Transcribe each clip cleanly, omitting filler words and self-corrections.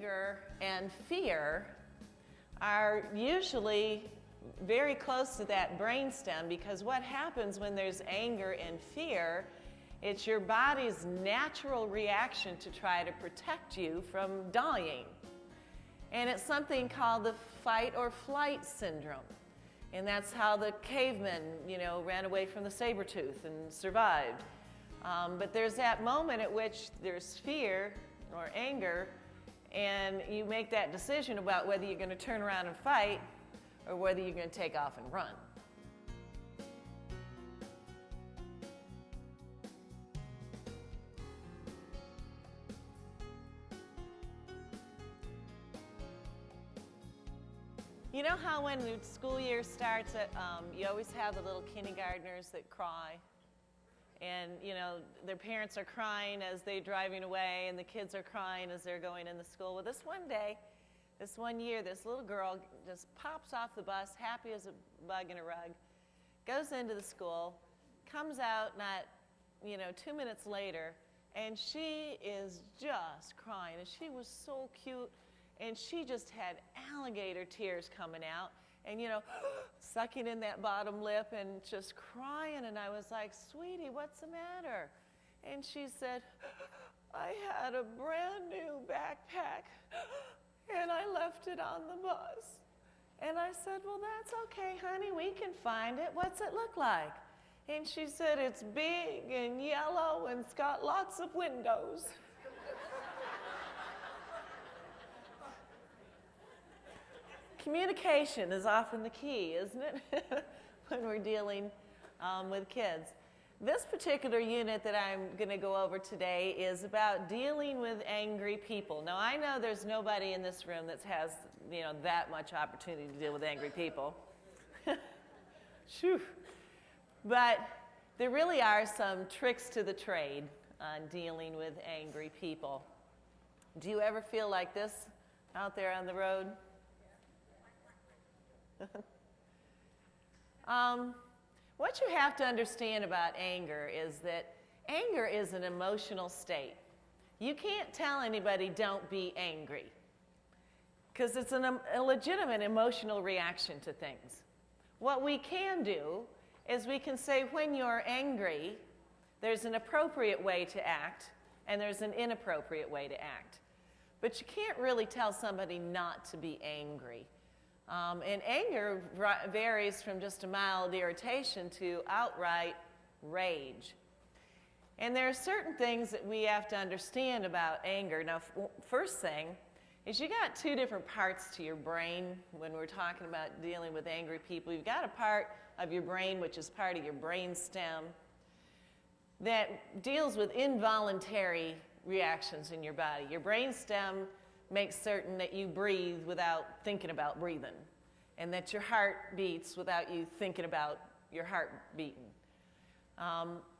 anger and fear are usually very close to that brainstem, because what happens when there's anger and fear, it's your body's natural reaction to try to protect you from dying. And it's something called the fight or flight syndrome. And that's how the cavemen, ran away from the saber-tooth and survived. But there's that moment at which there's fear or anger, and you make that decision about whether you're going to turn around and fight or whether you're going to take off and run. You know how when the school year starts, you always have the little kindergartners that cry? And, their parents are crying as they're driving away, and the kids are crying as they're going into school. Well, this one year, this little girl just pops off the bus, happy as a bug in a rug, goes into the school, comes out not, 2 minutes later, and she is just crying. And she was so cute, and she just had alligator tears coming out. And, sucking in that bottom lip and just crying. And I was like, "Sweetie, what's the matter?" And she said, "I had a brand new backpack, and I left it on the bus." And I said, "Well, that's okay, honey. We can find it. What's it look like?" And she said, "It's big and yellow, and it's got lots of windows." Communication is often the key, isn't it, when we're dealing with kids. This particular unit that I'm going to go over today is about dealing with angry people. Now, I know there's nobody in this room that has, that much opportunity to deal with angry people. Phew. But there really are some tricks to the trade on dealing with angry people. Do you ever feel like this out there on the road? What you have to understand about anger is that anger is an emotional state. You can't tell anybody don't be angry, because it's a legitimate emotional reaction to things. What we can do is we can say, when you're angry, there's an appropriate way to act and there's an inappropriate way to act. But you can't really tell somebody not to be angry. And anger varies from just a mild irritation to outright rage. And there are certain things that we have to understand about anger. Now, first thing is you got two different parts to your brain when we're talking about dealing with angry people. You've got a part of your brain, which is part of your brain stem, that deals with involuntary reactions in your body. Your brain stem makes certain that you breathe without thinking about breathing, and that your heart beats without you thinking about your heart beating.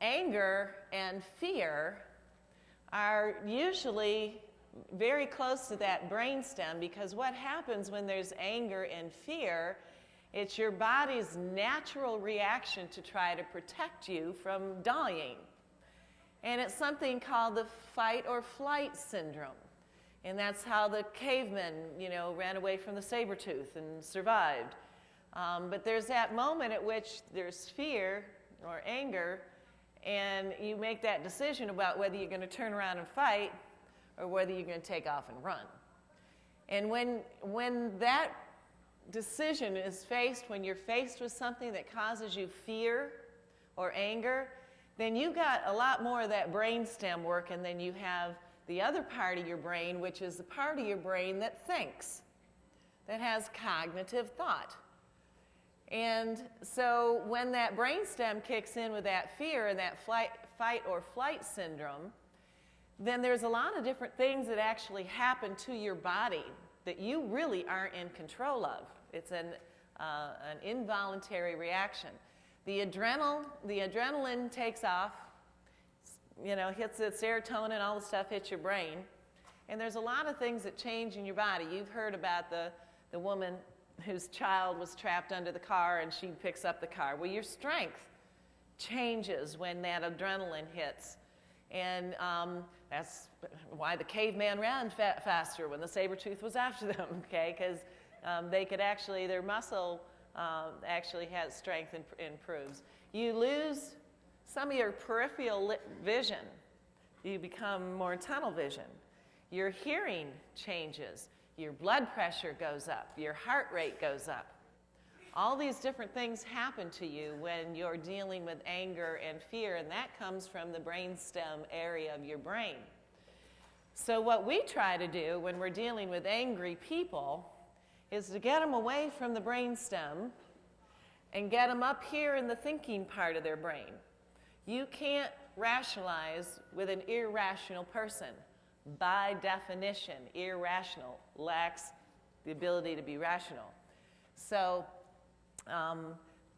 Anger and fear are usually very close to that brainstem, because what happens when there's anger and fear, it's your body's natural reaction to try to protect you from dying. And it's something called the fight or flight syndrome. And that's how the cavemen, ran away from the saber-tooth and survived. But there's that moment at which there's fear or anger, and you make that decision about whether you're going to turn around and fight or whether you're going to take off and run. And when that decision is faced, when you're faced with something that causes you fear or anger, then you've got a lot more of that brainstem work, and then you have the other part of your brain, which is the part of your brain that thinks, that has cognitive thought. And so when that brainstem kicks in with that fear and that fight or flight syndrome, then there's a lot of different things that actually happen to your body that you really aren't in control of. It's an involuntary reaction. The adrenaline takes off, hits the serotonin, all the stuff hits your brain. And there's a lot of things that change in your body. You've heard about the woman whose child was trapped under the car and she picks up the car. Well, your strength changes when that adrenaline hits. And that's why the caveman ran faster when the saber-tooth was after them, okay? Because they could actually, their muscle actually has strength and improves. You lose some of your peripheral vision. You become more tunnel vision. Your hearing changes. Your blood pressure goes up. Your heart rate goes up. All these different things happen to you when you're dealing with anger and fear, and that comes from the brainstem area of your brain. So what we try to do when we're dealing with angry people is to get them away from the brainstem and get them up here in the thinking part of their brain. You can't rationalize with an irrational person. By definition, irrational lacks the ability to be rational. So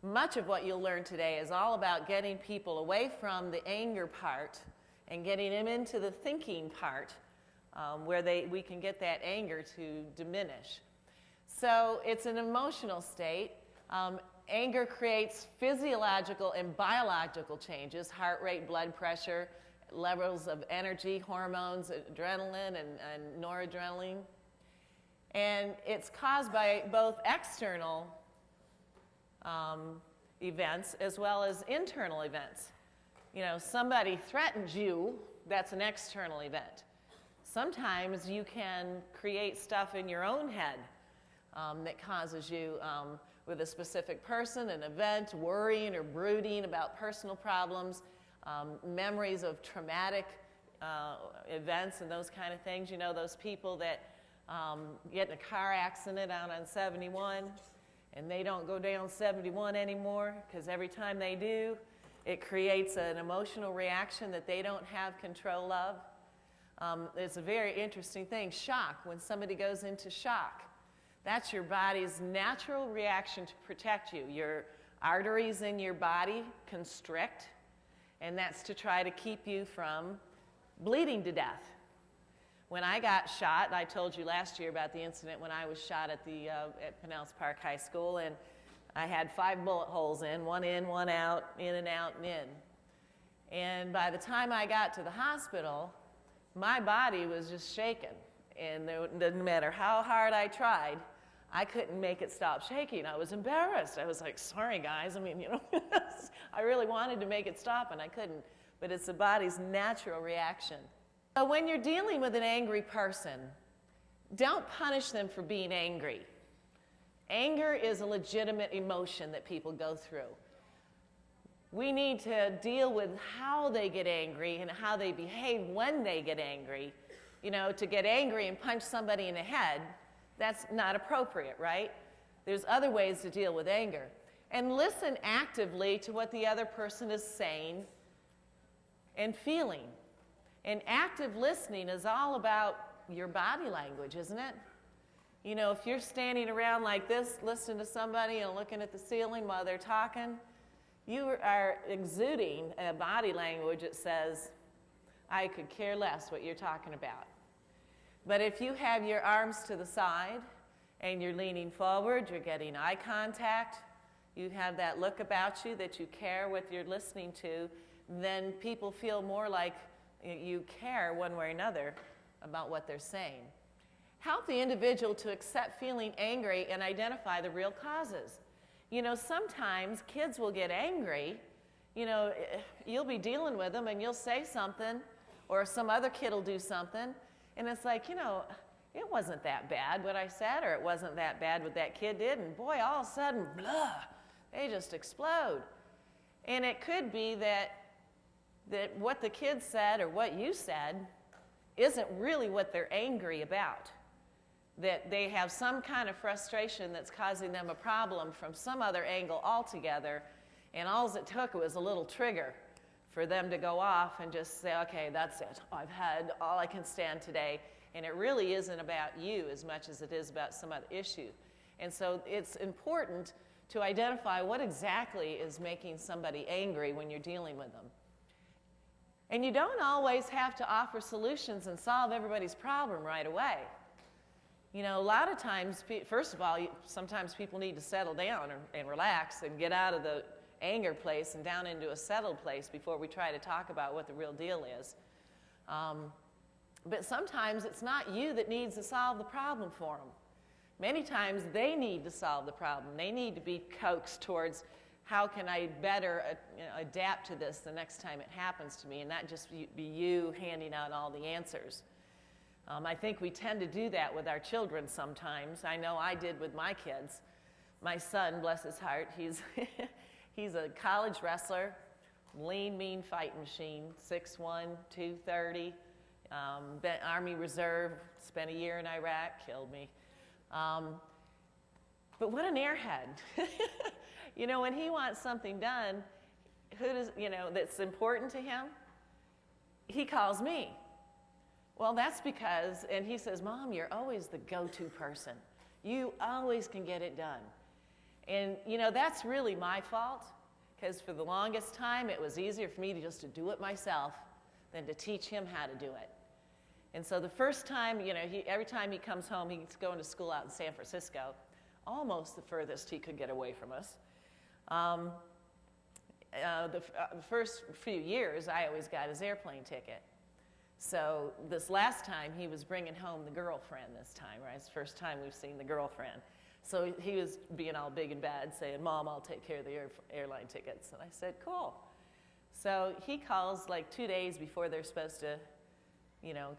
much of what you'll learn today is all about getting people away from the anger part and getting them into the thinking part where we can get that anger to diminish. So it's an emotional state. Anger creates physiological and biological changes, heart rate, blood pressure, levels of energy, hormones, adrenaline and noradrenaline. And it's caused by both external events as well as internal events. You know, somebody threatens you, that's an external event. Sometimes you can create stuff in your own head that causes you, with a specific person, an event, worrying or brooding about personal problems, memories of traumatic events and those kind of things. You know, those people that get in a car accident out on 71 and they don't go down 71 anymore because every time they do, it creates an emotional reaction that they don't have control of. It's a very interesting thing. Shock, when somebody goes into shock, that's your body's natural reaction to protect you. Your arteries in your body constrict, and that's to try to keep you from bleeding to death. When I got shot, I told you last year about the incident when I was shot at Pinellas Park High School, and I had 5 bullet holes in, one out, in and out, and in. And by the time I got to the hospital, my body was just shaking. And it didn't matter how hard I tried, I couldn't make it stop shaking. I was embarrassed. I was like, sorry guys, I mean, you know, I really wanted to make it stop and I couldn't. But it's the body's natural reaction. So when you're dealing with an angry person, don't punish them for being angry. Anger is a legitimate emotion that people go through. We need to deal with how they get angry and how they behave when they get angry. You know, to get angry and punch somebody in the head, that's not appropriate, right? There's other ways to deal with anger. And listen actively to what the other person is saying and feeling. And active listening is all about your body language, isn't it? You know, if you're standing around like this, listening to somebody and looking at the ceiling while they're talking, you are exuding a body language that says, I could care less what you're talking about. But if you have your arms to the side and you're leaning forward, you're getting eye contact, you have that look about you that you care what you're listening to, then people feel more like you care one way or another about what they're saying. Help the individual to accept feeling angry and identify the real causes. You know, sometimes kids will get angry. You know, you'll be dealing with them and you'll say something, or some other kid will do something, and it's like, you know, it wasn't that bad what I said, or it wasn't that bad what that kid did, and boy, all of a sudden, blah, they just explode. And it could be that what the kid said or what you said isn't really what they're angry about. That they have some kind of frustration that's causing them a problem from some other angle altogether, and all it took was a little trigger for them to go off and just say, okay, that's it. I've had all I can stand today. And it really isn't about you as much as it is about some other issue. And so it's important to identify what exactly is making somebody angry when you're dealing with them. And you don't always have to offer solutions and solve everybody's problem right away. You know, a lot of times, first of all, sometimes people need to settle down and relax and get out of the anger place and down into a settled place before we try to talk about what the real deal is. But sometimes it's not you that needs to solve the problem for them. Many times they need to solve the problem. They need to be coaxed towards how can I better adapt to this the next time it happens to me, and not just be you handing out all the answers. I think we tend to do that with our children sometimes. I know I did with my kids. My son, bless his heart, he's a college wrestler, lean, mean fighting machine, 6'1", 230, Army Reserve, spent a year in Iraq, killed me. But what an airhead. When he wants something done, that's important to him, he calls me. Well, that's because, and he says, Mom, you're always the go-to person. You always can get it done. And, that's really my fault, because for the longest time, it was easier for me to just to do it myself than to teach him how to do it. And so the first time, every time he comes home, he's going to school out in San Francisco, almost the furthest he could get away from us. The first few years, I always got his airplane ticket. So this last time, he was bringing home the girlfriend this time, right? It's the first time we've seen the girlfriend. So he was being all big and bad, saying, Mom, I'll take care of the airline tickets. And I said, cool. So he calls like 2 days before they're supposed to,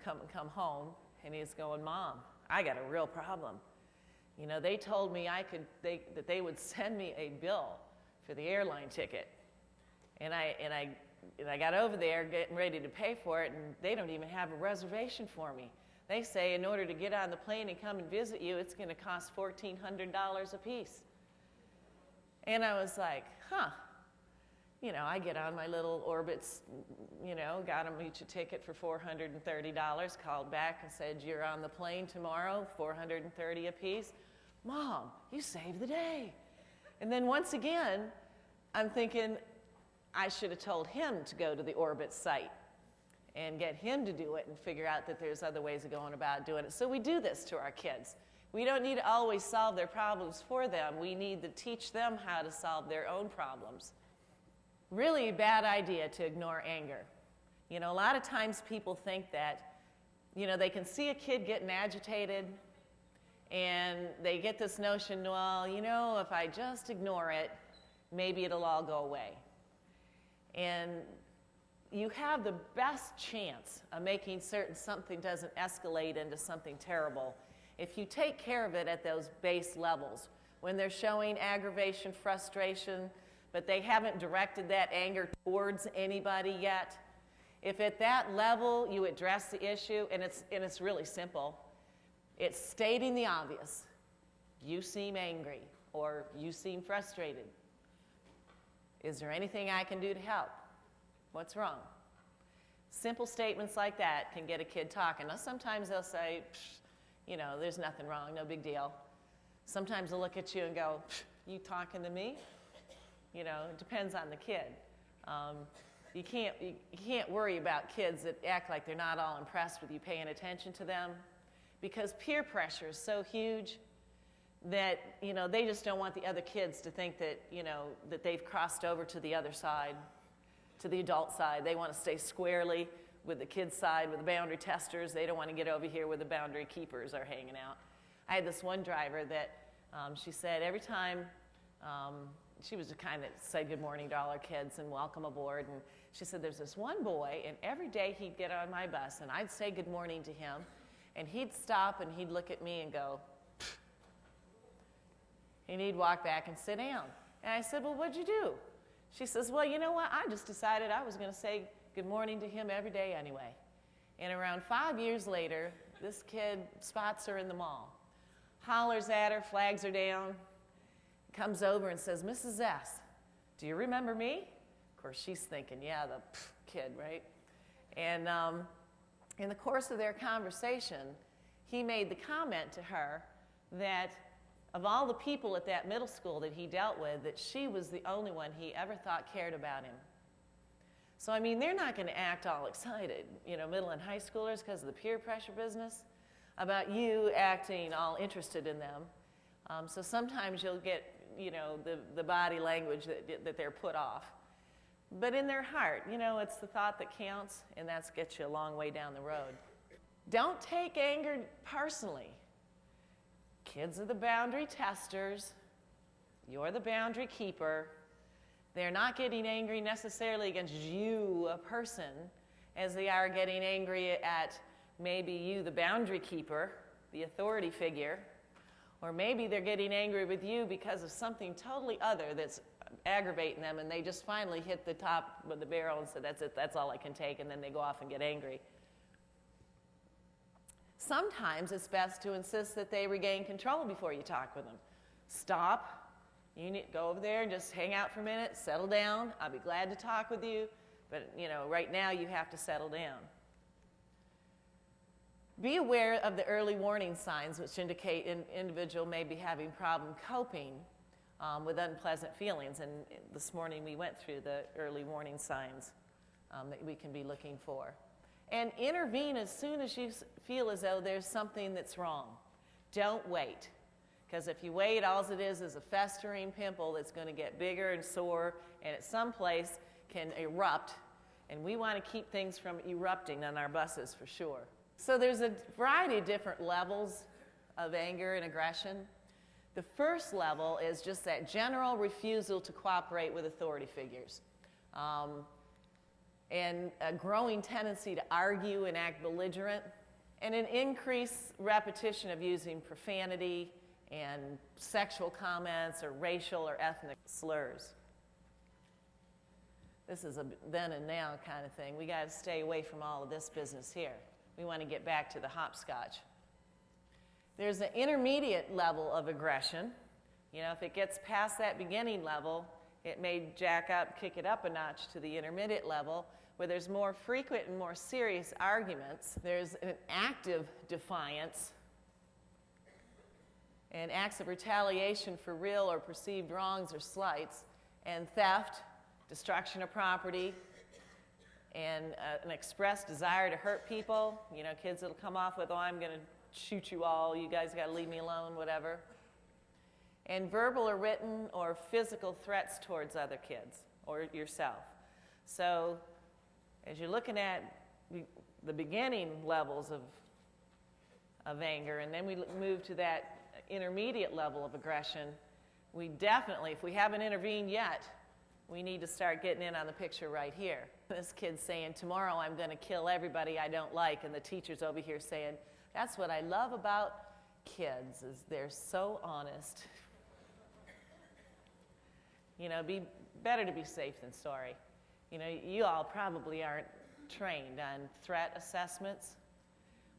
come home, and he's going, Mom, I got a real problem. They told me that they would send me a bill for the airline ticket. And I got over there getting ready to pay for it, and they don't even have a reservation for me. They say in order to get on the plane and come and visit you, it's going to cost $1,400 a piece. And I was like, huh. I get on my little Orbitz, got them each a ticket for $430, called back and said, you're on the plane tomorrow, $430 a piece. Mom, you saved the day. And then once again, I'm thinking, I should have told him to go to the Orbitz site and get him to do it and figure out that there's other ways of going about doing it. So we do this to our kids. We don't need to always solve their problems for them. We need to teach them how to solve their own problems. Really a bad idea to ignore anger. A lot of times people think that, they can see a kid getting agitated and they get this notion, well, if I just ignore it, maybe it'll all go away. And you have the best chance of making certain something doesn't escalate into something terrible if you take care of it at those base levels. When they're showing aggravation, frustration, but they haven't directed that anger towards anybody yet, if at that level you address the issue, and it's really simple, it's stating the obvious. You seem angry, or you seem frustrated. Is there anything I can do to help? What's wrong? Simple statements like that can get a kid talking. Now, sometimes they'll say, there's nothing wrong, no big deal. Sometimes they'll look at you and go, you talking to me? It depends on the kid. You can't worry about kids that act like they're not all impressed with you paying attention to them, because peer pressure is so huge that, they just don't want the other kids to think that, that they've crossed over to the other side, to the adult side. They want to stay squarely with the kids' side, with the boundary testers. They don't want to get over here where the boundary keepers are hanging out. I had this one driver that she said every time, she was the kind that said good morning to all our kids and welcome aboard. And she said there's this one boy, and every day he'd get on my bus, and I'd say good morning to him, and he'd stop and he'd look at me and go, pfft. And he'd walk back and sit down. And I said, well, what'd you do? She says, well, you know what? I just decided I was going to say good morning to him every day anyway. And around 5 years later, this kid spots her in the mall, hollers at her, flags her down, comes over and says, Mrs. S., do you remember me? Of course, she's thinking, yeah, the kid, right? And in the course of their conversation, he made the comment to her that of all the people at that middle school that he dealt with, that she was the only one he ever thought cared about him. So, I mean, they're not going to act all excited, middle and high schoolers, because of the peer pressure business, about you acting all interested in them. So sometimes you'll get, the body language that they're put off. but in their heart. You know, it's the thought that counts, and that gets you a long way down the road. Don't take anger personally. Kids are the boundary testers. You're the boundary keeper. They're not getting angry necessarily against you, a person, as they are getting angry at maybe you, the boundary keeper, the authority figure. Or maybe they're getting angry with you because of something totally other that's aggravating them, and they just finally hit the top of the barrel and say, that's it, that's all I can take, and then they go off and get angry. Sometimes it's best to insist that they regain control before you talk with them. Stop. You need to go over there and just hang out for a minute, settle down. I'll be glad to talk with you, but right now you have to settle down. Be aware of the early warning signs which indicate an individual may be having problem coping with unpleasant feelings. And this morning we went through the early warning signs that we can be looking for. And intervene as soon as you feel as though there's something that's wrong. Don't wait. Because if you wait, all it is a festering pimple that's going to get bigger and sore, and at some place can erupt. And we want to keep things from erupting on our buses for sure. So there's a variety of different levels of anger and aggression. The first level is just that general refusal to cooperate with authority figures. And a growing tendency to argue and act belligerent, and an increased repetition of using profanity and sexual comments or racial or ethnic slurs. This is a then and now kind of thing. We got to stay away from all of this business here. We want to get back to the hopscotch. There's an intermediate level of aggression. If it gets past that beginning level, it may kick it up a notch to the intermediate level, where there's more frequent and more serious arguments. There's an active defiance and acts of retaliation for real or perceived wrongs or slights, and theft, destruction of property, and an expressed desire to hurt people. Kids that'll come off with, oh, I'm going to shoot you all, you guys got to leave me alone, whatever. And verbal or written or physical threats towards other kids or yourself. So as you're looking at the beginning levels of anger, and then we move to that intermediate level of aggression, we definitely, if we haven't intervened yet, we need to start getting in on the picture right here. This kid's saying, tomorrow I'm going to kill everybody I don't like, and the teacher's over here saying, that's what I love about kids, is they're so honest. Be better to be safe than sorry. You all probably aren't trained on threat assessments,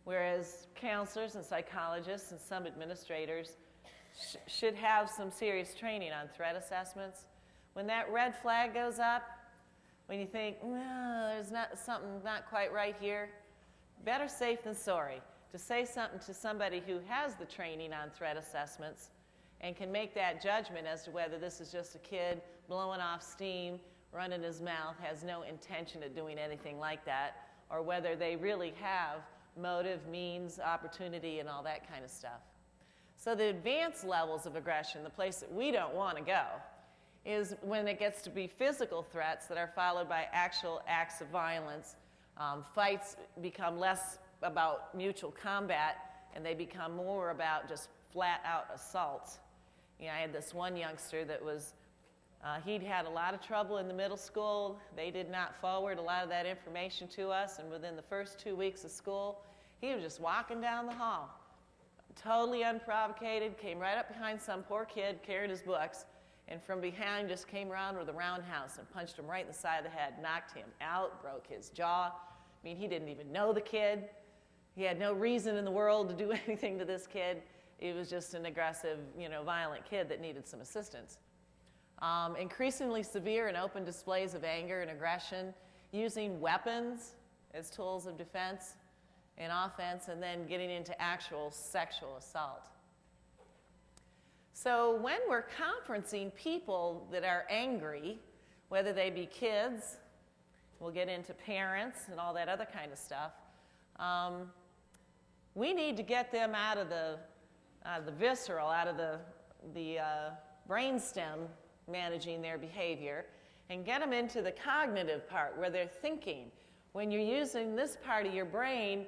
whereas counselors and psychologists and some administrators should have some serious training on threat assessments. When that red flag goes up, when you think, there's something not quite right here, better safe than sorry. To say something to somebody who has the training on threat assessments and can make that judgment as to whether this is just a kid blowing off steam, running his mouth, has no intention of doing anything like that, or whether they really have motive, means, opportunity, and all that kind of stuff. So the advanced levels of aggression, the place that we don't want to go, is when it gets to be physical threats that are followed by actual acts of violence. Fights become less about mutual combat, and they become more about just flat-out assaults. I had this one youngster that was, he'd had a lot of trouble in the middle school. They did not forward a lot of that information to us, and within the first 2 weeks of school, he was just walking down the hall, totally unprovocated, came right up behind some poor kid carrying his books, and from behind just came around with a roundhouse and punched him right in the side of the head, knocked him out, broke his jaw. He didn't even know the kid. He had no reason in the world to do anything to this kid. He was just an aggressive, violent kid that needed some assistance. Increasingly severe and open displays of anger and aggression, using weapons as tools of defense and offense, and then getting into actual sexual assault. So when we're conferencing people that are angry, whether they be kids, we'll get into parents and all that other kind of stuff, we need to get them out of the visceral, out of the brainstem managing their behavior, and get them into the cognitive part where they're thinking. When you're using this part of your brain,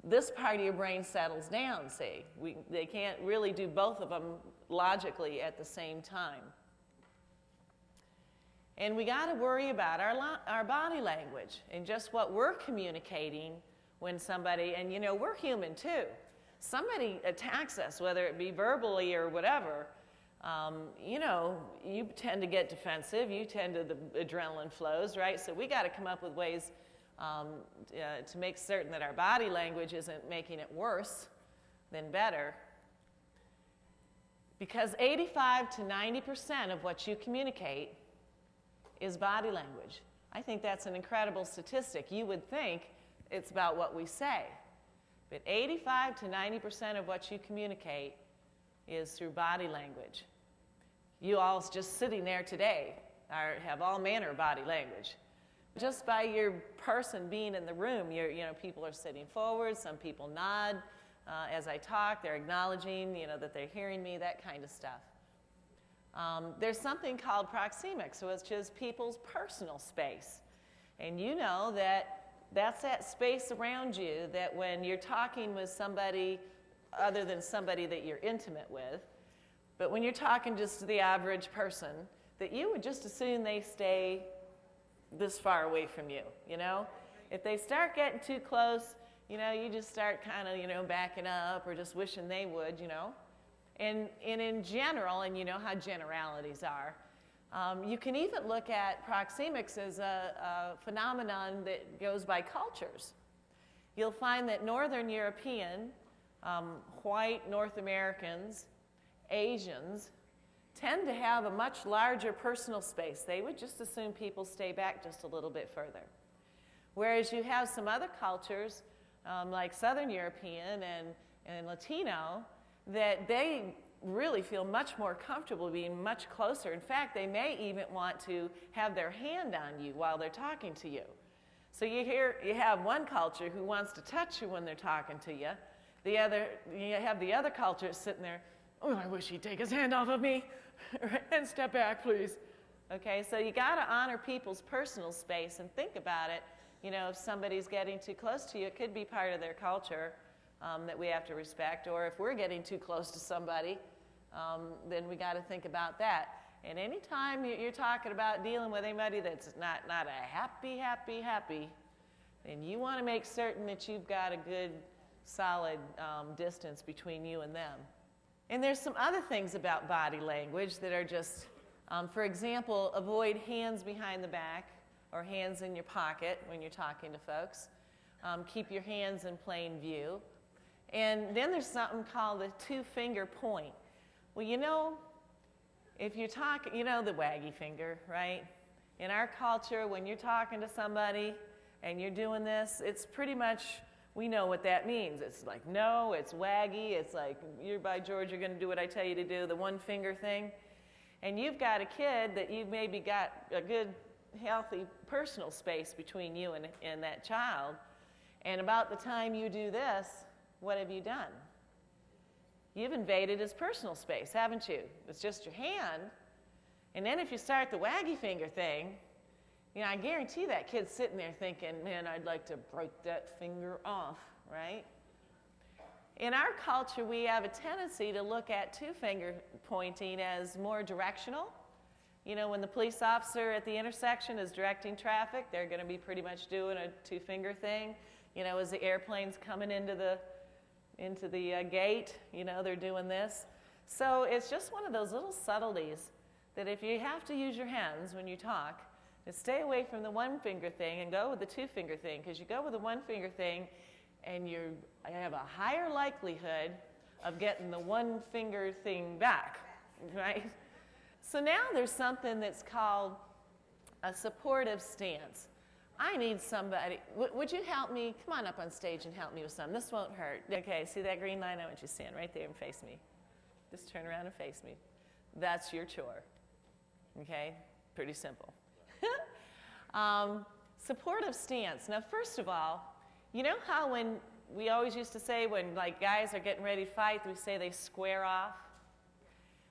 this part of your brain settles down, see. They can't really do both of them logically at the same time. And we got to worry about our body language and just what we're communicating when somebody, and you know, we're human too. Somebody attacks us, whether it be verbally or whatever, you know, you tend to get defensive, the adrenaline flows, right? So we got to come up with ways to make certain that our body language isn't making it worse than better. Because 85 to 90% of what you communicate is body language. I think that's an incredible statistic. You would think it's about what we say. But 85 to 90% of what you communicate is through body language. You all just sitting there today have all manner of body language. Just by your person being in the room, you know, people are sitting forward, some people nod as I talk, they're acknowledging, you know, that they're hearing me, that kind of stuff. There's something called proxemics, which is people's personal space. And you know that that's that space around you that when you're talking with somebody other than somebody that you're intimate with, but when you're talking just to the average person, that you would just assume they stay this far away from you, you know? If they start getting too close, you know, you just start kind of, you know, backing up or just wishing they would, you know? And in general, and you know how generalities are, you can even look at proxemics as a phenomenon that goes by cultures. You'll find that Northern European, white North Americans, Asians, tend to have a much larger personal space. They would just assume people stay back just a little bit further. Whereas you have some other cultures, like Southern European and Latino, that they really feel much more comfortable being much closer. In fact, they may even want to have their hand on you while they're talking to you. So you have one culture who wants to touch you when they're talking to you. You have the other culture sitting there, oh, I wish he'd take his hand off of me and step back, please. Okay, so you got to honor people's personal space and think about it. You know, if somebody's getting too close to you, it could be part of their culture that we have to respect. Or if we're getting too close to somebody, then we got to think about that. And anytime you're talking about dealing with anybody that's not a happy, then you want to make certain that you've got a good, solid distance between you and them. And there's some other things about body language that are just, for example, avoid hands behind the back or hands in your pocket when you're talking to folks. Keep your hands in plain view. And then there's something called the two-finger point. Well, you know, if you're talking, you know the waggy finger, right? In our culture, when you're talking to somebody and you're doing this, it's pretty much, we know what that means. It's like, no, it's waggy. It's like, you're by George, you're going to do what I tell you to do, the one-finger thing. And you've got a kid that you've maybe got a good, healthy personal space between you and that child. And about the time you do this, what have you done? You've invaded his personal space, haven't you? It's just your hand. And then if you start the waggy finger thing, you know, I guarantee that kid's sitting there thinking, man, I'd like to break that finger off, right? In our culture, we have a tendency to look at two-finger pointing as more directional. You know, when the police officer at the intersection is directing traffic, they're going to be pretty much doing a two-finger thing. You know, as the airplane's coming into the gate, you know, they're doing this. So it's just one of those little subtleties that if you have to use your hands when you talk, to stay away from the one-finger thing and go with the two-finger thing, because you go with the one-finger thing and you have a higher likelihood of getting the one-finger thing back, right? So now there's something that's called a supportive stance. I need somebody. Would you help me? Come on up on stage and help me with something. This won't hurt. Okay, see that green line? I want you to stand right there and face me. Just turn around and face me. That's your chore. Okay? Pretty simple. Supportive stance. Now, first of all, you know how when we always used to say when like guys are getting ready to fight, we say they square off?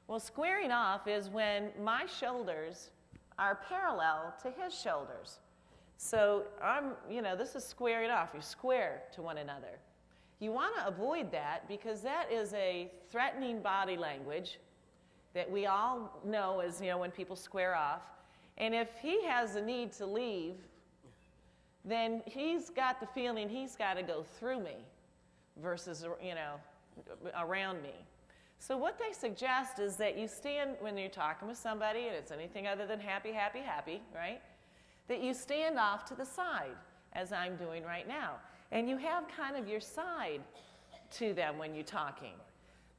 Well, squaring off is when my shoulders are parallel to his shoulders. So this is squaring off. You're square to one another. You want to avoid that because that is a threatening body language that we all know as, when people square off. And if he has a need to leave, then he's got the feeling he's got to go through me versus, around me. So what they suggest is that you stand, when you're talking with somebody, and it's anything other than happy, happy, happy, right? That you stand off to the side, as I'm doing right now. And you have kind of your side to them when you're talking.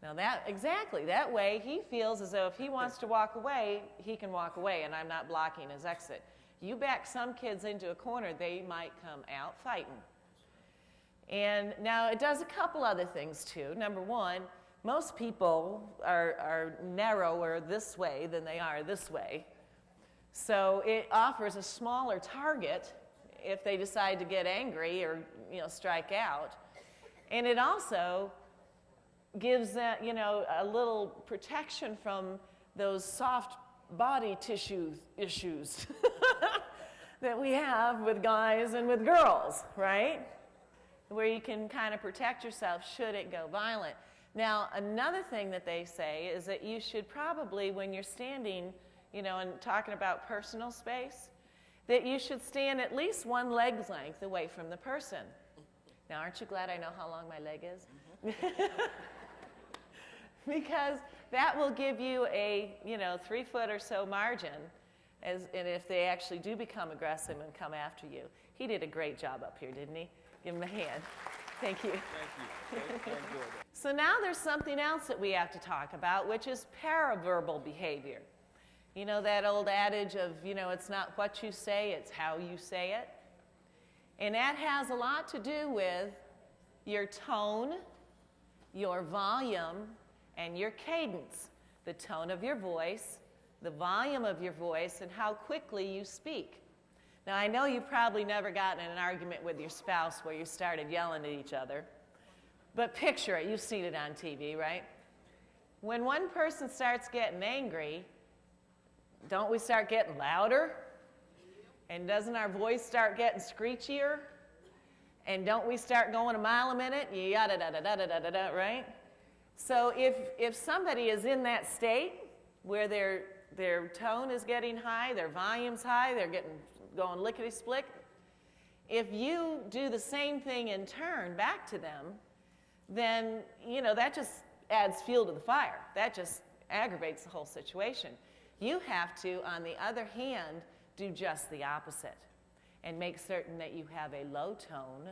Now that way he feels as though if he wants to walk away, he can walk away and I'm not blocking his exit. You back some kids into a corner, they might come out fighting. And now it does a couple other things too. Number one, most people are narrower this way than they are this way. So it offers a smaller target if they decide to get angry or strike out. And it also gives that, a little protection from those soft body tissue issues that we have with guys and with girls, right? Where you can kind of protect yourself should it go violent. Now, another thing that they say is that you should probably, when you're standing, and talking about personal space, that you should stand at least one leg's length away from the person. Now, aren't you glad I know how long my leg is? Because that will give you a 3 foot or so margin, and if they actually do become aggressive and come after you. He did a great job up here, didn't he? Give him a hand. Thank you. Thank you. So now there's something else that we have to talk about, which is paraverbal behavior. You know that old adage of, it's not what you say, it's how you say it. And that has a lot to do with your tone, your volume, and your cadence. The tone of your voice, the volume of your voice, and how quickly you speak. Now, I know you've probably never gotten in an argument with your spouse where you started yelling at each other. But picture it. You've seen it on TV, right? When one person starts getting angry, don't we start getting louder? And doesn't our voice start getting screechier? And don't we start going a mile a minute? Yada da da da da da da, right? So if somebody is in that state where their tone is getting high, their volume's high, they're going lickety-split, if you do the same thing in turn back to them, then that just adds fuel to the fire. That just aggravates the whole situation. You have to, on the other hand, do just the opposite and make certain that you have a low tone,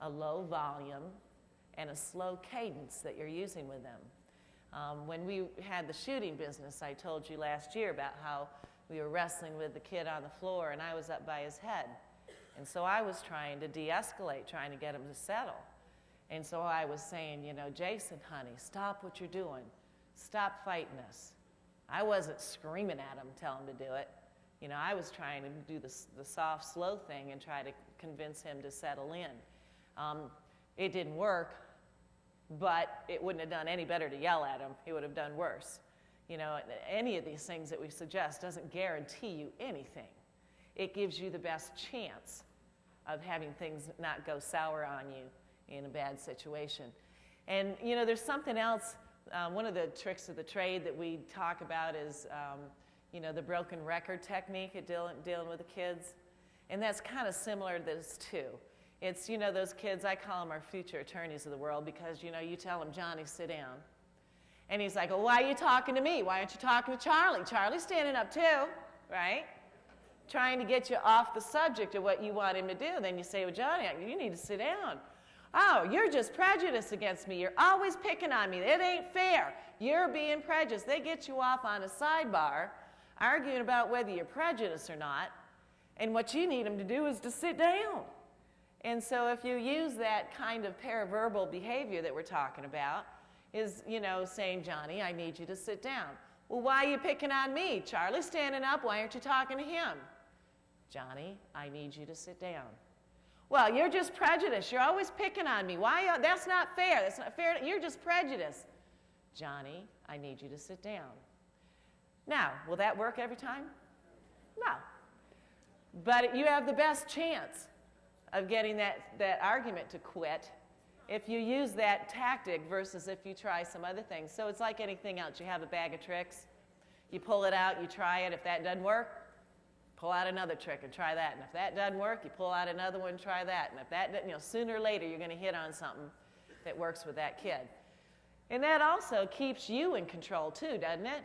a low volume, and a slow cadence that you're using with them. When we had the shooting business, I told you last year about how we were wrestling with the kid on the floor and I was up by his head. And so I was trying to de-escalate, trying to get him to settle. And so I was saying, Jason, honey, stop what you're doing. Stop fighting us. I wasn't screaming at him, telling him to do it. I was trying to do the soft, slow thing and try to convince him to settle in. It didn't work, but it wouldn't have done any better to yell at him. It would have done worse. Any of these things that we suggest doesn't guarantee you anything. It gives you the best chance of having things not go sour on you in a bad situation. And, there's something else. One of the tricks of the trade that we talk about is, the broken record technique at dealing with the kids. And that's kind of similar to this, too. It's, those kids, I call them our future attorneys of the world because, you tell them, Johnny, sit down. And he's like, well, why are you talking to me? Why aren't you talking to Charlie? Charlie's standing up, too, right? Trying to get you off the subject of what you want him to do. Then you say, well, Johnny, you need to sit down. Oh, you're just prejudiced against me. You're always picking on me. It ain't fair. You're being prejudiced. They get you off on a sidebar arguing about whether you're prejudiced or not, and what you need them to do is to sit down. And so if you use that kind of paraverbal behavior that we're talking about, is, saying, Johnny, I need you to sit down. Well, why are you picking on me? Charlie's standing up. Why aren't you talking to him? Johnny, I need you to sit down. Well, you're just prejudiced. You're always picking on me. Why? That's not fair. That's not fair. You're just prejudiced. Johnny, I need you to sit down. Now, will that work every time? No. But you have the best chance of getting that argument to quit if you use that tactic versus if you try some other things. So it's like anything else. You have a bag of tricks. You pull it out, you try it. If that doesn't work, pull out another trick and try that. And if that doesn't work, you pull out another one and try that. And if that doesn't, sooner or later you're going to hit on something that works with that kid. And that also keeps you in control too, doesn't it?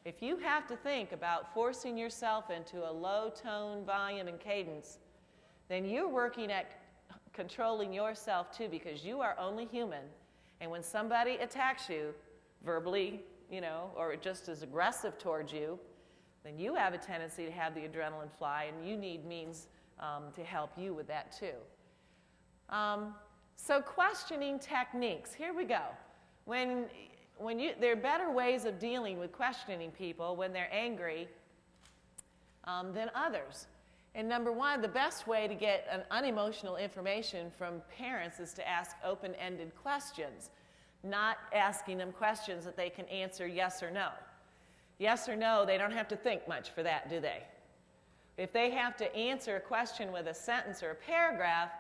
If you have to think about forcing yourself into a low tone, volume, and cadence, then you're working at controlling yourself too, because you are only human. And when somebody attacks you verbally, or just as aggressive towards you, then you have a tendency to have the adrenaline fly, and you need means to help you with that too. So questioning techniques, here we go. There are better ways of dealing with questioning people when they're angry than others. And number one, the best way to get an unemotional information from parents is to ask open-ended questions, not asking them questions that they can answer yes or no. Yes or no, they don't have to think much for that, do they? If they have to answer a question with a sentence or a paragraph,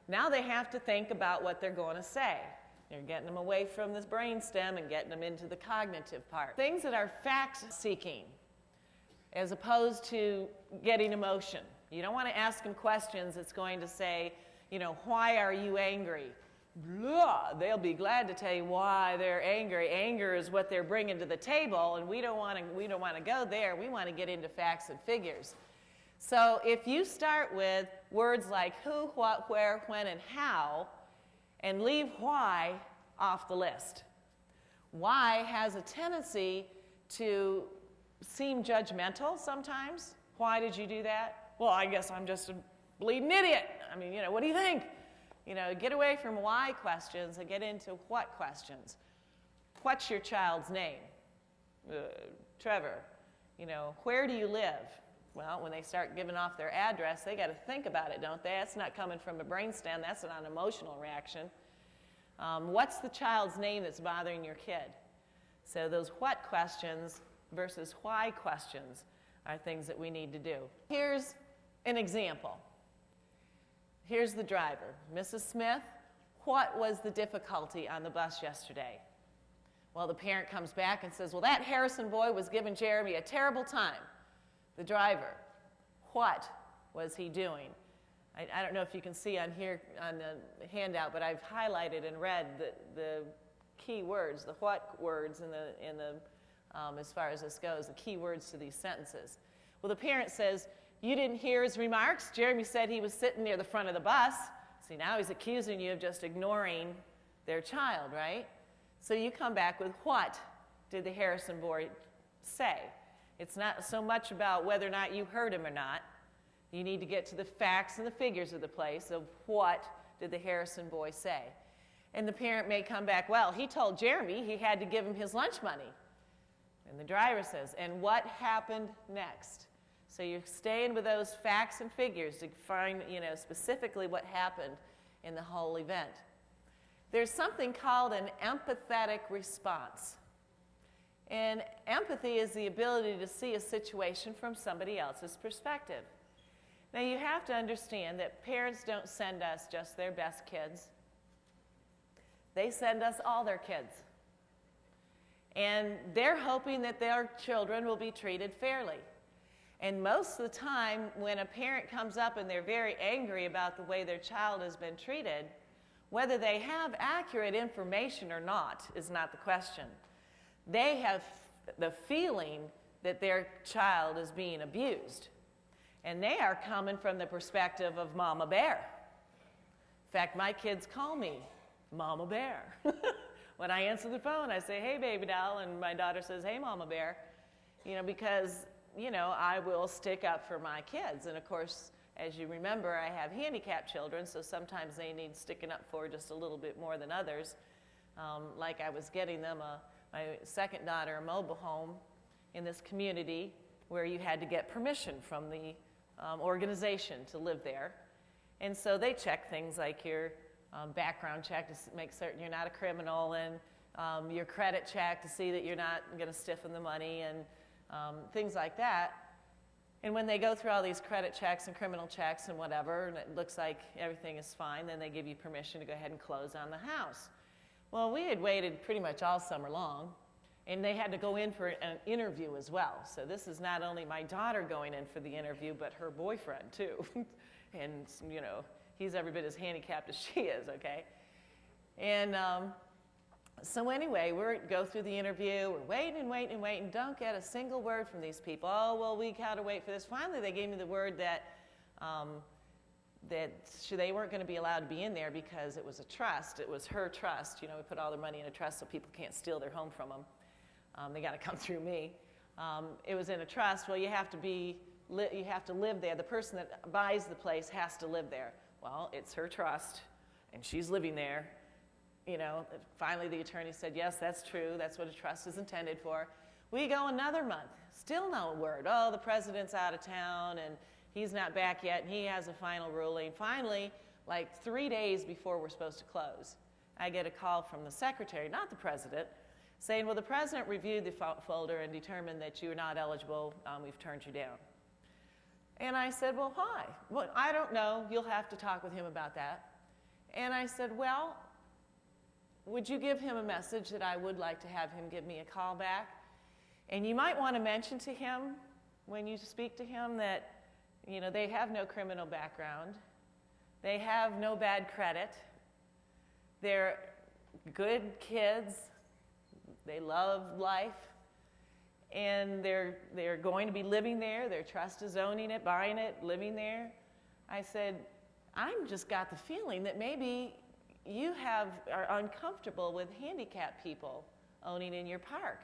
now they have to think about what they're going to say. You're getting them away from this brainstem and getting them into the cognitive part. Things that are fact-seeking as opposed to getting emotion. You don't want to ask them questions that's going to say, why are you angry? Blah. They'll be glad to tell you why they're angry. Anger is what they're bringing to the table, and we don't want to go there. We want to get into facts and figures. So if you start with words like who, what, where, when, and how, and leave why off the list. Why has a tendency to seem judgmental sometimes. Why did you do that? Well, I guess I'm just a bleeding idiot. I mean, what do you think? Get away from why questions and get into what questions. What's your child's name? Trevor. Where do you live? Well, when they start giving off their address, they got to think about it, don't they? That's not coming from a brainstem. That's an unemotional reaction. What's the child's name that's bothering your kid? So those what questions versus why questions are things that we need to do. Here's an example. Here's the driver. Mrs. Smith, what was the difficulty on the bus yesterday? Well, the parent comes back and says, well, that Harrison boy was giving Jeremy a terrible time. The driver, what was he doing? I don't know if you can see on here on the handout, but I've highlighted and read the key words, the what words in the as far as this goes, the key words to these sentences. Well, the parent says, you didn't hear his remarks? Jeremy said he was sitting near the front of the bus. See, now he's accusing you of just ignoring their child, right? So you come back with what did the Harrison boy say? It's not so much about whether or not you heard him or not. You need to get to the facts and the figures of the place of what did the Harrison boy say. And the parent may come back, well, he told Jeremy he had to give him his lunch money. And the driver says, and what happened next? So you're staying with those facts and figures to find, specifically what happened in the whole event. There's something called an empathetic response. And empathy is the ability to see a situation from somebody else's perspective. Now you have to understand that parents don't send us just their best kids. They send us all their kids. And they're hoping that their children will be treated fairly. And most of the time, when a parent comes up and they're very angry about the way their child has been treated, whether they have accurate information or not is not the question. They have the feeling that their child is being abused. And they are coming from the perspective of Mama Bear. In fact, my kids call me Mama Bear. When I answer the phone, I say, hey, baby doll, and my daughter says, hey, Mama Bear, because, I will stick up for my kids. And, of course, as you remember, I have handicapped children, so sometimes they need sticking up for just a little bit more than others. Like I was getting them, my second daughter, a mobile home in this community where you had to get permission from the organization to live there. And so they check things like your background check to make certain you're not a criminal, and your credit check to see that you're not going to stiffen the money, and things like that. And when they go through all these credit checks and criminal checks and whatever, and it looks like everything is fine, then they give you permission to go ahead and close on the house. Well, we had waited pretty much all summer long, and they had to go in for an interview as well. So this is not only my daughter going in for the interview, but her boyfriend too. And, you know, he's every bit as handicapped as she is, okay? And so anyway, we go through the interview, we're waiting and waiting and waiting, don't get a single word from these people. Oh, well, we gotta wait for this. Finally, they gave me the word that they weren't going to be allowed to be in there because it was a trust. It was her trust. You know, we put all their money in a trust so people can't steal their home from them. They got to come through me. It was in a trust. Well, you have to live there. The person that buys the place has to live there. Well, it's her trust, and she's living there. You know, finally the attorney said, yes, that's true. That's what a trust is intended for. We go another month. Still no word. Oh, the president's out of town, and he's not back yet, and he has a final ruling. Finally, like 3 days before we're supposed to close, I get a call from the secretary, not the president, saying, well, the president reviewed the folder and determined that you are not eligible. We've turned you down. And I said, well, hi. Well, I don't know. You'll have to talk with him about that. And I said, well, would you give him a message that I would like to have him give me a call back? And you might want to mention to him when you speak to him that, you know, they have no criminal background. They have no bad credit. They're good kids. They love life. And they're going to be living there. Their trust is owning it, buying it, living there. I said, I've just got the feeling that maybe you are uncomfortable with handicapped people owning in your park.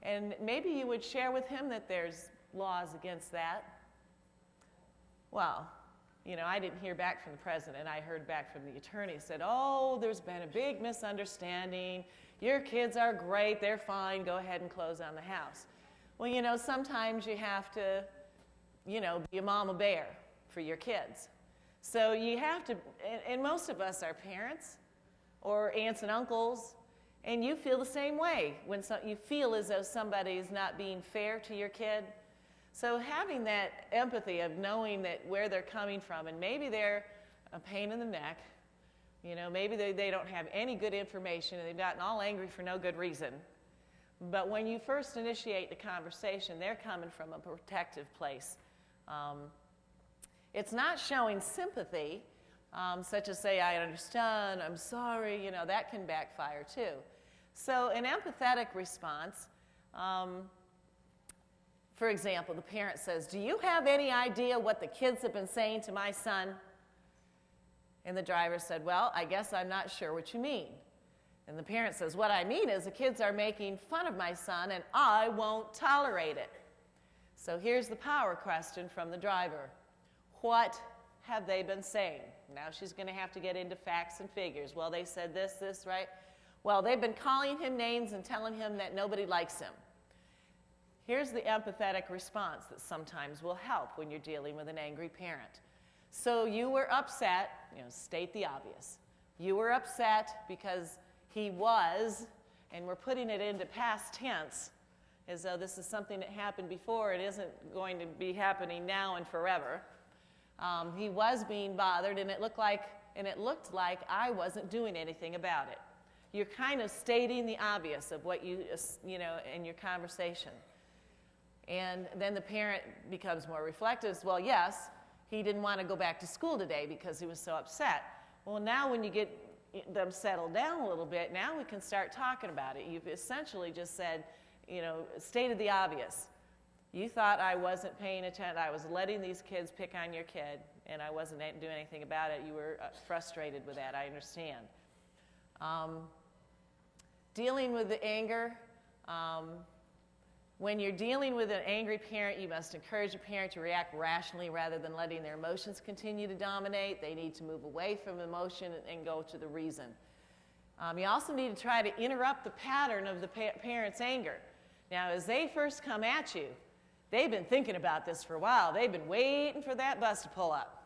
And maybe you would share with him that there's laws against that. Well, you know, I didn't hear back from the president. I heard back from the attorney. Said, oh, there's been a big misunderstanding. Your kids are great. They're fine. Go ahead and close on the house. Well, you know, sometimes you have to, you know, be a mama bear for your kids. So you have to, and most of us are parents or aunts and uncles, and you feel the same way when you feel as though somebody is not being fair to your kid. So having that empathy of knowing that where they're coming from, and maybe they're a pain in the neck, you know, maybe they don't have any good information and they've gotten all angry for no good reason. But when you first initiate the conversation, they're coming from a protective place. It's not showing sympathy, such as say, I understand, I'm sorry, you know, that can backfire too. So an empathetic response, for example, the parent says, do you have any idea what the kids have been saying to my son? And the driver said, well, I guess I'm not sure what you mean. And the parent says, what I mean is the kids are making fun of my son and I won't tolerate it. So here's the power question from the driver. What have they been saying? Now she's going to have to get into facts and figures. Well, they said this, right? Well, they've been calling him names and telling him that nobody likes him. Here's the empathetic response that sometimes will help when you're dealing with an angry parent. So you were upset, you know, state the obvious. You were upset because he was, and we're putting it into past tense, as though this is something that happened before. It isn't going to be happening now and forever. He was being bothered, and it looked like I wasn't doing anything about it. You're kind of stating the obvious of what you know, in your conversation. And then the parent becomes more reflective. Well, yes, he didn't want to go back to school today because he was so upset. Well, now when you get them settled down a little bit, now we can start talking about it. You've essentially just said, you know, stated the obvious. You thought I wasn't paying attention. I was letting these kids pick on your kid, and I wasn't doing anything about it. You were frustrated with that. I understand. Dealing with the anger. When you're dealing with an angry parent, you must encourage a parent to react rationally rather than letting their emotions continue to dominate. They need to move away from emotion and go to the reason. You also need to try to interrupt the pattern of the parent's anger. Now, as they first come at you, they've been thinking about this for a while. They've been waiting for that bus to pull up.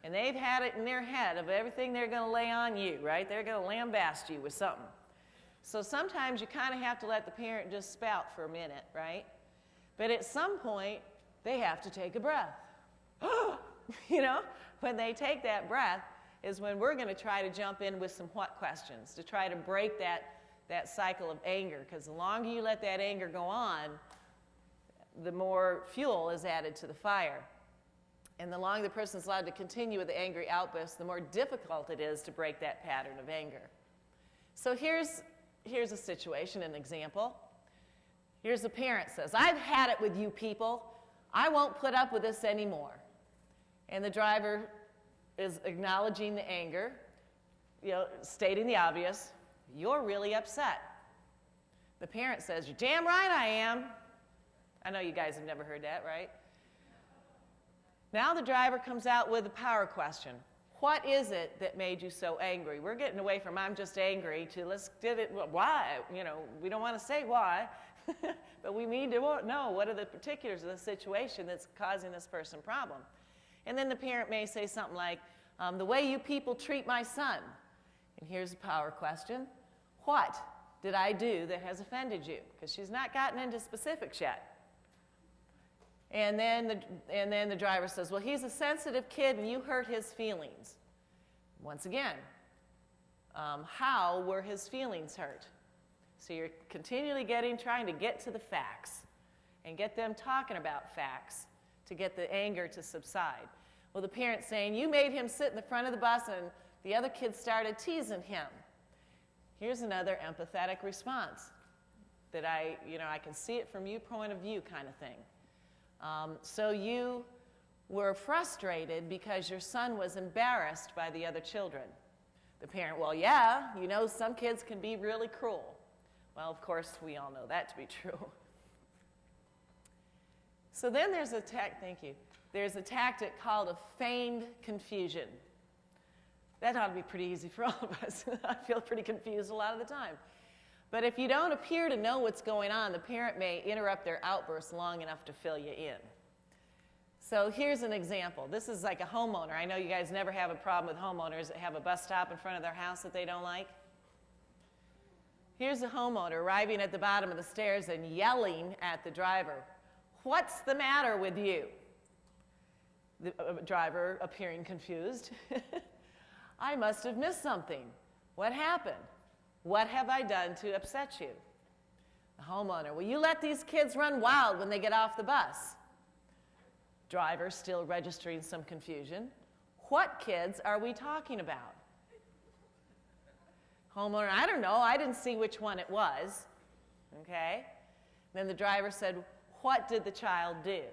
And they've had it in their head of everything they're going to lay on you, right? They're going to lambaste you with something. So sometimes you kind of have to let the parent just spout for a minute, right? But at some point, they have to take a breath. You know, when they take that breath is when we're going to try to jump in with some what questions to try to break that cycle of anger, because the longer you let that anger go on, the more fuel is added to the fire. And the longer the person's allowed to continue with the angry outbursts, the more difficult it is to break that pattern of anger. So here's a situation, an example. Here's a parent says, I've had it with you people. I won't put up with this anymore. And the driver is acknowledging the anger, you know, stating the obvious, you're really upset. The parent says, you're damn right I am. I know you guys have never heard that, right? Now the driver comes out with a power question. What is it that made you so angry? We're getting away from I'm just angry to let's get it, why? You know, we don't want to say why, but we need to know what are the particulars of the situation that's causing this person problem. And then the parent may say something like, the way you people treat my son. And here's a power question. What did I do that has offended you? Because she's not gotten into specifics yet. And then the driver says, well, he's a sensitive kid and you hurt his feelings. Once again, how were his feelings hurt? So you're continually trying to get to the facts and get them talking about facts to get the anger to subside. Well, the parent's saying, you made him sit in the front of the bus and the other kids started teasing him. Here's another empathetic response that I can see it from your point of view kind of thing. So you were frustrated because your son was embarrassed by the other children. The parent, well, yeah, you know, some kids can be really cruel. Well, of course, we all know that to be true. So then there's a tactic called a feigned confusion. That ought to be pretty easy for all of us. I feel pretty confused a lot of the time. But if you don't appear to know what's going on, the parent may interrupt their outbursts long enough to fill you in. So here's an example. This is like a homeowner. I know you guys never have a problem with homeowners that have a bus stop in front of their house that they don't like. Here's a homeowner arriving at the bottom of the stairs and yelling at the driver, "What's the matter with you?" The driver appearing confused. "I must have missed something. What happened? What have I done to upset you?" The homeowner, "Will you let these kids run wild when they get off the bus?" Driver, still registering some confusion. "What kids are we talking about?" Homeowner, "I don't know. I didn't see which one it was." Okay? Then the driver said, "What did the child do?"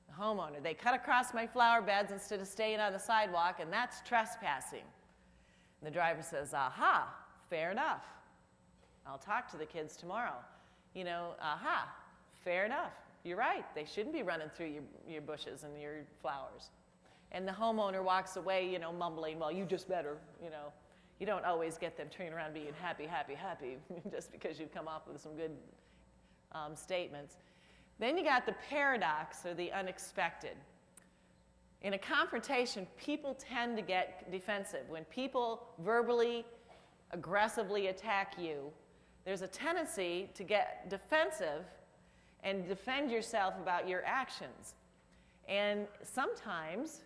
The homeowner, "They cut across my flower beds instead of staying on the sidewalk, and that's trespassing." And the driver says, "Aha, fair enough. I'll talk to the kids tomorrow. You know, aha, fair enough. You're right. They shouldn't be running through your bushes and your flowers." And the homeowner walks away, you know, mumbling, "Well, you just better, you know." You don't always get them turning around being happy, happy, happy just because you've come up with some good statements. Then you got the paradox or the unexpected. In a confrontation, people tend to get defensive. When people verbally, aggressively attack you, there's a tendency to get defensive and defend yourself about your actions. And sometimes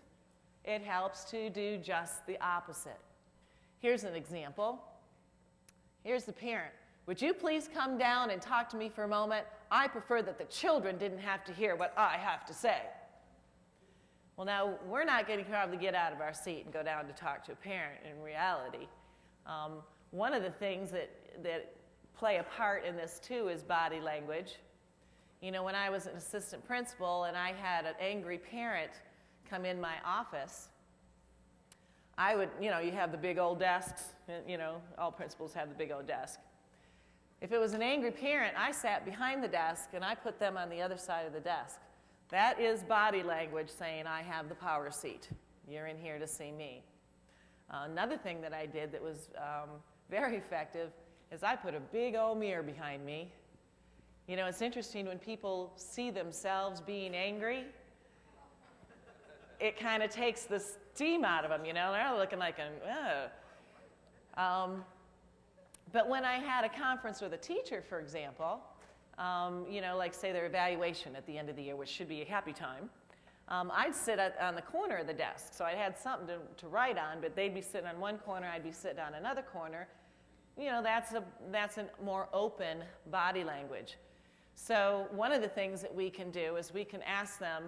it helps to do just the opposite. Here's an example. Here's the parent. "Would you please come down and talk to me for a moment? I prefer that the children didn't have to hear what I have to say." Well, now, we're not going to probably get out of our seat and go down to talk to a parent in reality. One of the things that play a part in this, too, is body language. You know, when I was an assistant principal and I had an angry parent come in my office, I would, you know, you have the big old desks, you know, all principals have the big old desk. If it was an angry parent, I sat behind the desk and I put them on the other side of the desk. That is body language saying, "I have the power seat. You're in here to see me." Another thing that I did that was very effective is I put a big old mirror behind me. You know, it's interesting when people see themselves being angry, it kind of takes the steam out of them, you know. They're looking like but when I had a conference with a teacher, for example, like say their evaluation at the end of the year, which should be a happy time, I'd sit on the corner of the desk. So I had something to write on, but they'd be sitting on one corner, I'd be sitting on another corner. That's a more open body language. So one of the things that we can do is we can ask them,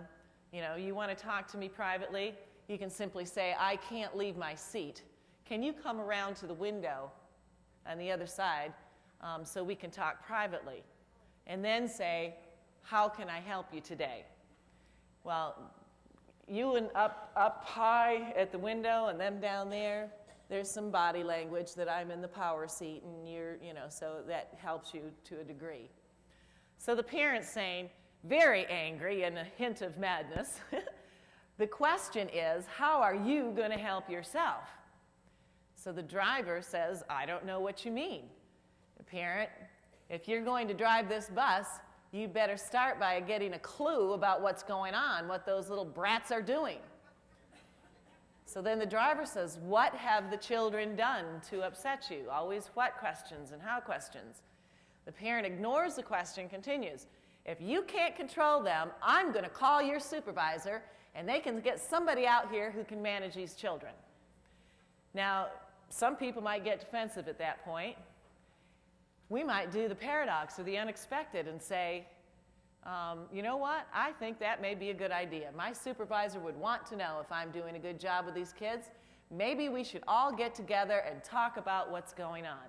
you want to talk to me privately? You can simply say, I can't leave my seat. Can you come around to the window on the other side so we can talk privately? And then say, how can I help you today? Well, you and up high at the window and them down there's some body language that I'm in the power seat and you're, so that helps you to a degree. So the parent's saying, very angry and a hint of madness, the question is, how are you going to help yourself? So the driver says, I don't know what you mean. The parent, if you're going to drive this bus, you better start by getting a clue about what's going on, what those little brats are doing. So then the driver says, what have the children done to upset you? Always what questions and how questions. The parent ignores the question, continues, if you can't control them, I'm going to call your supervisor and they can get somebody out here who can manage these children. Now, some people might get defensive at that point. We might do the paradox or the unexpected and say, you know what? I think that may be a good idea. My supervisor would want to know if I'm doing a good job with these kids. Maybe we should all get together and talk about what's going on.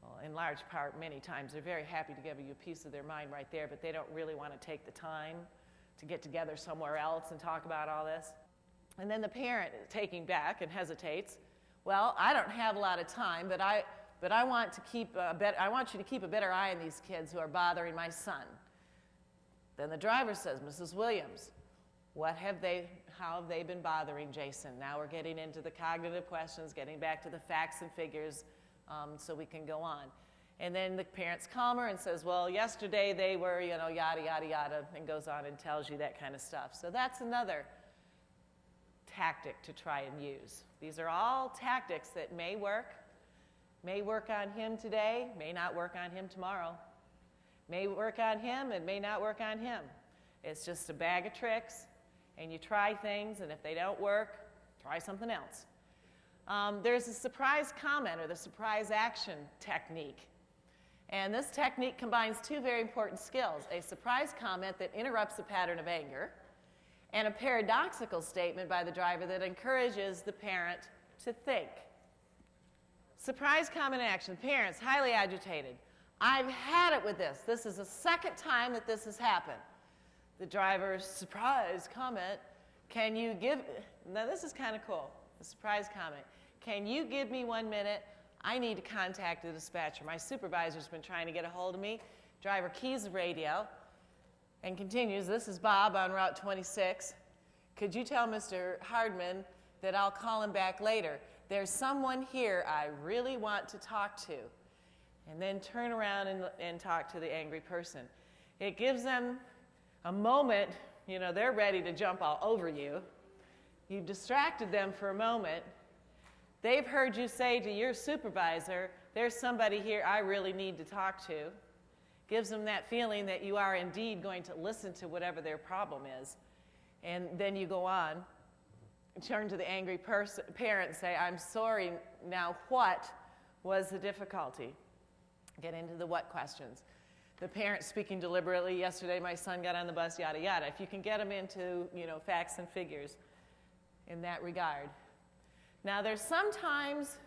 Well, in large part, many times, they're very happy to give you a piece of their mind right there, but they don't really want to take the time to get together somewhere else and talk about all this. And then the parent, taking back and hesitates, well, I don't have a lot of time, but I want you to keep a better eye on these kids who are bothering my son. Then the driver says, Mrs. Williams, how have they been bothering Jason? Now we're getting into the cognitive questions, getting back to the facts and figures so we can go on. And then the parent's calmer and says, well, yesterday they were, yada, yada, yada, and goes on and tells you that kind of stuff. So that's another tactic to try and use. These are all tactics that may work on him today, may not work on him tomorrow. May work on him and may not work on him. It's just a bag of tricks, and you try things, and if they don't work, try something else. There's a surprise comment or the surprise action technique. And this technique combines two very important skills, a surprise comment that interrupts the pattern of anger, and a paradoxical statement by the driver that encourages the parent to think. Surprise comment action. Parents, highly agitated. I've had it with this. This is the second time that this has happened. The driver's surprise comment, now this is kind of cool, the surprise comment. Can you give me 1 minute? I need to contact the dispatcher. My supervisor's been trying to get a hold of me. Driver keys the radio and continues, this is Bob on Route 26. Could you tell Mr. Hardman that I'll call him back later? There's someone here I really want to talk to. And then turn around and talk to the angry person. It gives them a moment, they're ready to jump all over you. You've distracted them for a moment. They've heard you say to your supervisor, there's somebody here I really need to talk to. Gives them that feeling that you are indeed going to listen to whatever their problem is. And then you go on, turn to the angry parent and say, I'm sorry, now what was the difficulty? Get into the what questions. The parent speaking deliberately, yesterday my son got on the bus, yada, yada. If you can get them into, facts and figures in that regard. Now, there's sometimes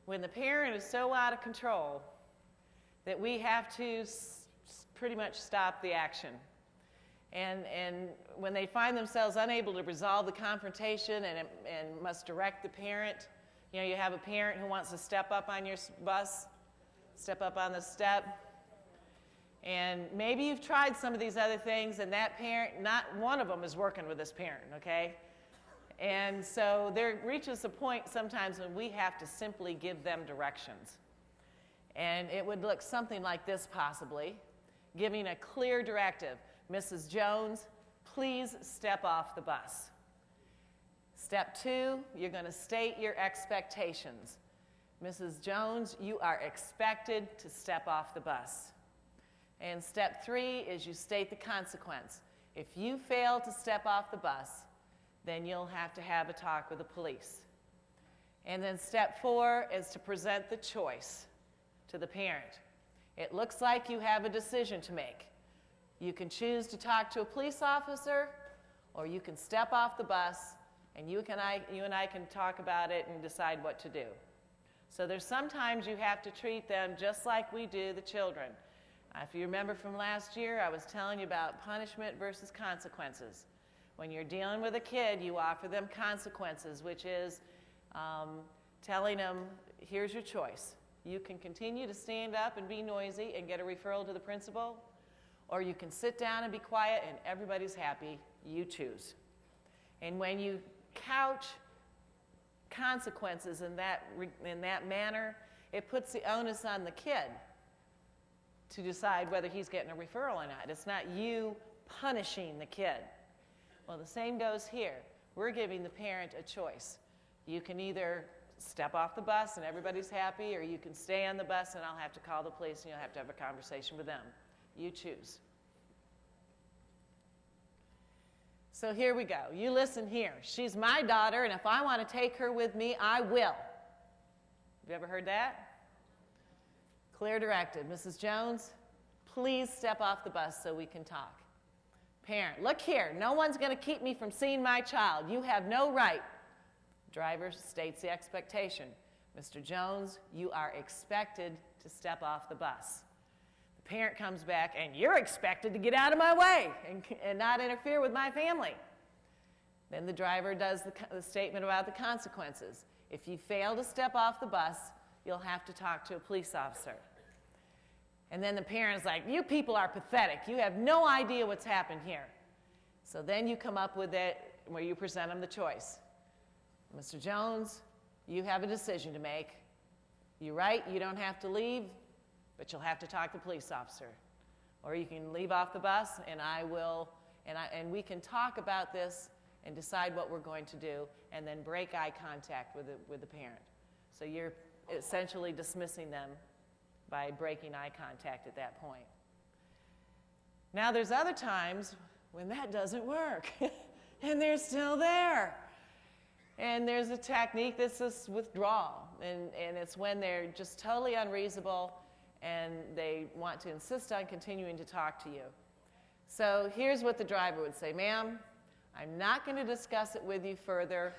when the parent is so out of control that we have to pretty much stop the action. And when they find themselves unable to resolve the confrontation and must direct the parent, you have a parent who wants to step up on your bus, step up on the step, and maybe you've tried some of these other things and that parent, not one of them is working with this parent, okay? And so there reaches a point sometimes when we have to simply give them directions. And it would look something like this possibly, giving a clear directive. Mrs. Jones, please step off the bus. Step 2, you're going to state your expectations. Mrs. Jones, you are expected to step off the bus. And step 3 is you state the consequence. If you fail to step off the bus, then you'll have to have a talk with the police. And then step 4 is to present the choice to the parent. It looks like you have a decision to make. You can choose to talk to a police officer, or you can step off the bus, and you and I can talk about it and decide what to do. So there's sometimes you have to treat them just like we do the children. If you remember from last year, I was telling you about punishment versus consequences. When you're dealing with a kid, you offer them consequences, which is telling them, here's your choice. You can continue to stand up and be noisy and get a referral to the principal, or you can sit down and be quiet and everybody's happy. You choose. And when you couch consequences in that manner, it puts the onus on the kid to decide whether he's getting a referral or not. It's not you punishing the kid. Well, the same goes here. We're giving the parent a choice. You can either step off the bus and everybody's happy, or you can stay on the bus and I'll have to call the police and you'll have to have a conversation with them. You choose. So here we go. You listen here. She's my daughter, and if I want to take her with me, I will. Have you ever heard that? Clear directive. Mrs. Jones, please step off the bus so we can talk. Parent, look here. No one's going to keep me from seeing my child. You have no right. Driver states the expectation. Mr. Jones, you are expected to step off the bus. The parent comes back, and you're expected to get out of my way and not interfere with my family. Then the driver does the statement about the consequences. If you fail to step off the bus, you'll have to talk to a police officer. And then the parent's like, you people are pathetic. You have no idea what's happened here. So then you come up with it where you present them the choice. Mr. Jones, you have a decision to make. You're right, you don't have to leave, but you'll have to talk to the police officer. Or you can leave off the bus, and and we can talk about this and decide what we're going to do, and then break eye contact with the parent. So you're essentially dismissing them by breaking eye contact at that point. Now there's other times when that doesn't work, and they're still there. And there's a technique that's this withdrawal, and it's when they're just totally unreasonable and they want to insist on continuing to talk to you. So here's what the driver would say. Ma'am, I'm not going to discuss it with you further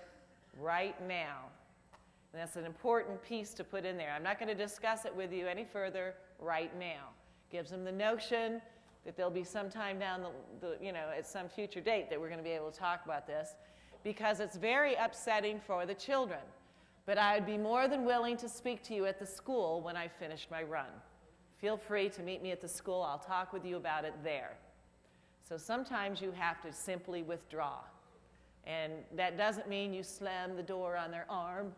right now. And that's an important piece to put in there. I'm not going to discuss it with you any further right now. Gives them the notion that there'll be some time down at some future date that we're going to be able to talk about this, because it's very upsetting for the children. But I would be more than willing to speak to you at the school when I finish my run. Feel free to meet me at the school. I'll talk with you about it there. So sometimes you have to simply withdraw. And that doesn't mean you slam the door on their arm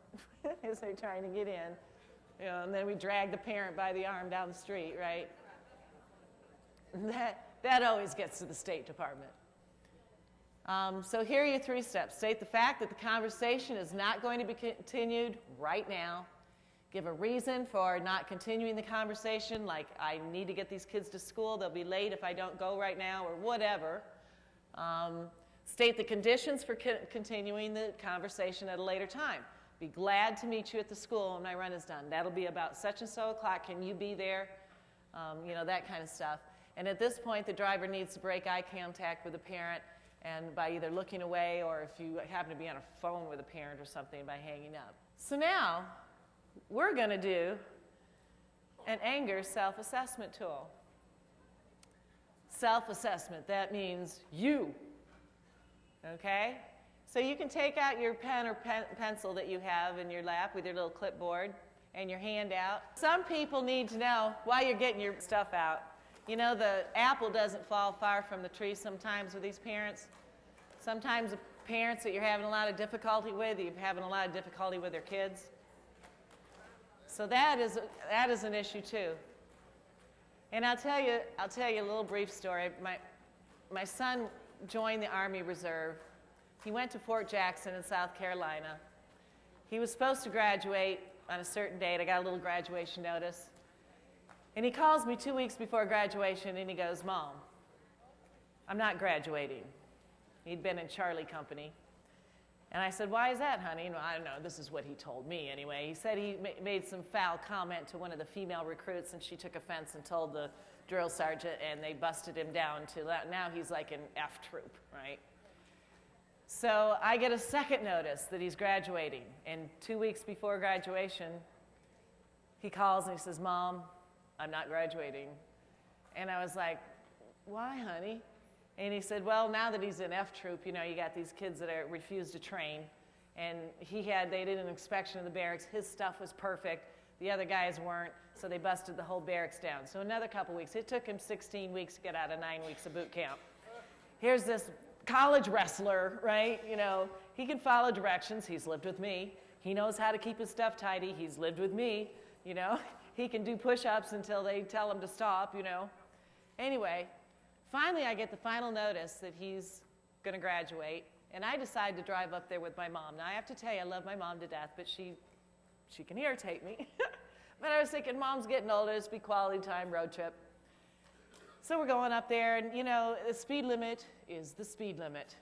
as they're trying to get in. And then we drag the parent by the arm down the street, right? That always gets to the State Department. So here are your 3 steps. State the fact that the conversation is not going to be continued right now. Give a reason for not continuing the conversation, like I need to get these kids to school, they'll be late if I don't go right now, or whatever. State the conditions for continuing the conversation at a later time. Be glad to meet you at the school when my run is done. That'll be about such and so o'clock. Can you be there? That kind of stuff. And at this point, the driver needs to break eye contact with the parent, and by either looking away, or if you happen to be on a phone with a parent or something, by hanging up. So now, we're going to do an anger self-assessment tool. Self-assessment, that means you. Okay? So you can take out your pen or pencil that you have in your lap with your little clipboard and your hand out. Some people need to know while you're getting your stuff out. You know, the apple doesn't fall far from the tree sometimes with these parents. Sometimes the parents that you're having a lot of difficulty with, you're having a lot of difficulty with their kids. So that is an issue too. And I'll tell you a little brief story. My son joined the Army Reserve. He went to Fort Jackson in South Carolina. He was supposed to graduate on a certain date. I got a little graduation notice. And he calls me 2 weeks before graduation, and he goes, Mom, I'm not graduating. He'd been in Charlie Company. And I said, why is that, honey? And I don't know, this is what he told me anyway. He said he made some foul comment to one of the female recruits, and she took offense and told the drill sergeant, and they busted him down to, now he's like an F troop, right? So I get a second notice that he's graduating, and 2 weeks before graduation, he calls and he says, Mom, I'm not graduating. And I was like, why, honey? And he said, well, now that he's in F Troop, you know, you got these kids that refuse to train. And they did an inspection of the barracks. His stuff was perfect. The other guys weren't, so they busted the whole barracks down. So another couple weeks. It took him 16 weeks to get out of 9 weeks of boot camp. Here's this college wrestler, right? You know, he can follow directions. He's lived with me. He knows how to keep his stuff tidy. He's lived with me, you know. He can do push-ups until they tell him to stop, you know. Anyway, finally I get the final notice that he's going to graduate, and I decide to drive up there with my mom. Now, I have to tell you, I love my mom to death, but she can irritate me. But I was thinking, Mom's getting older, this will be quality time, road trip. So we're going up there, and, you know, the speed limit is the speed limit.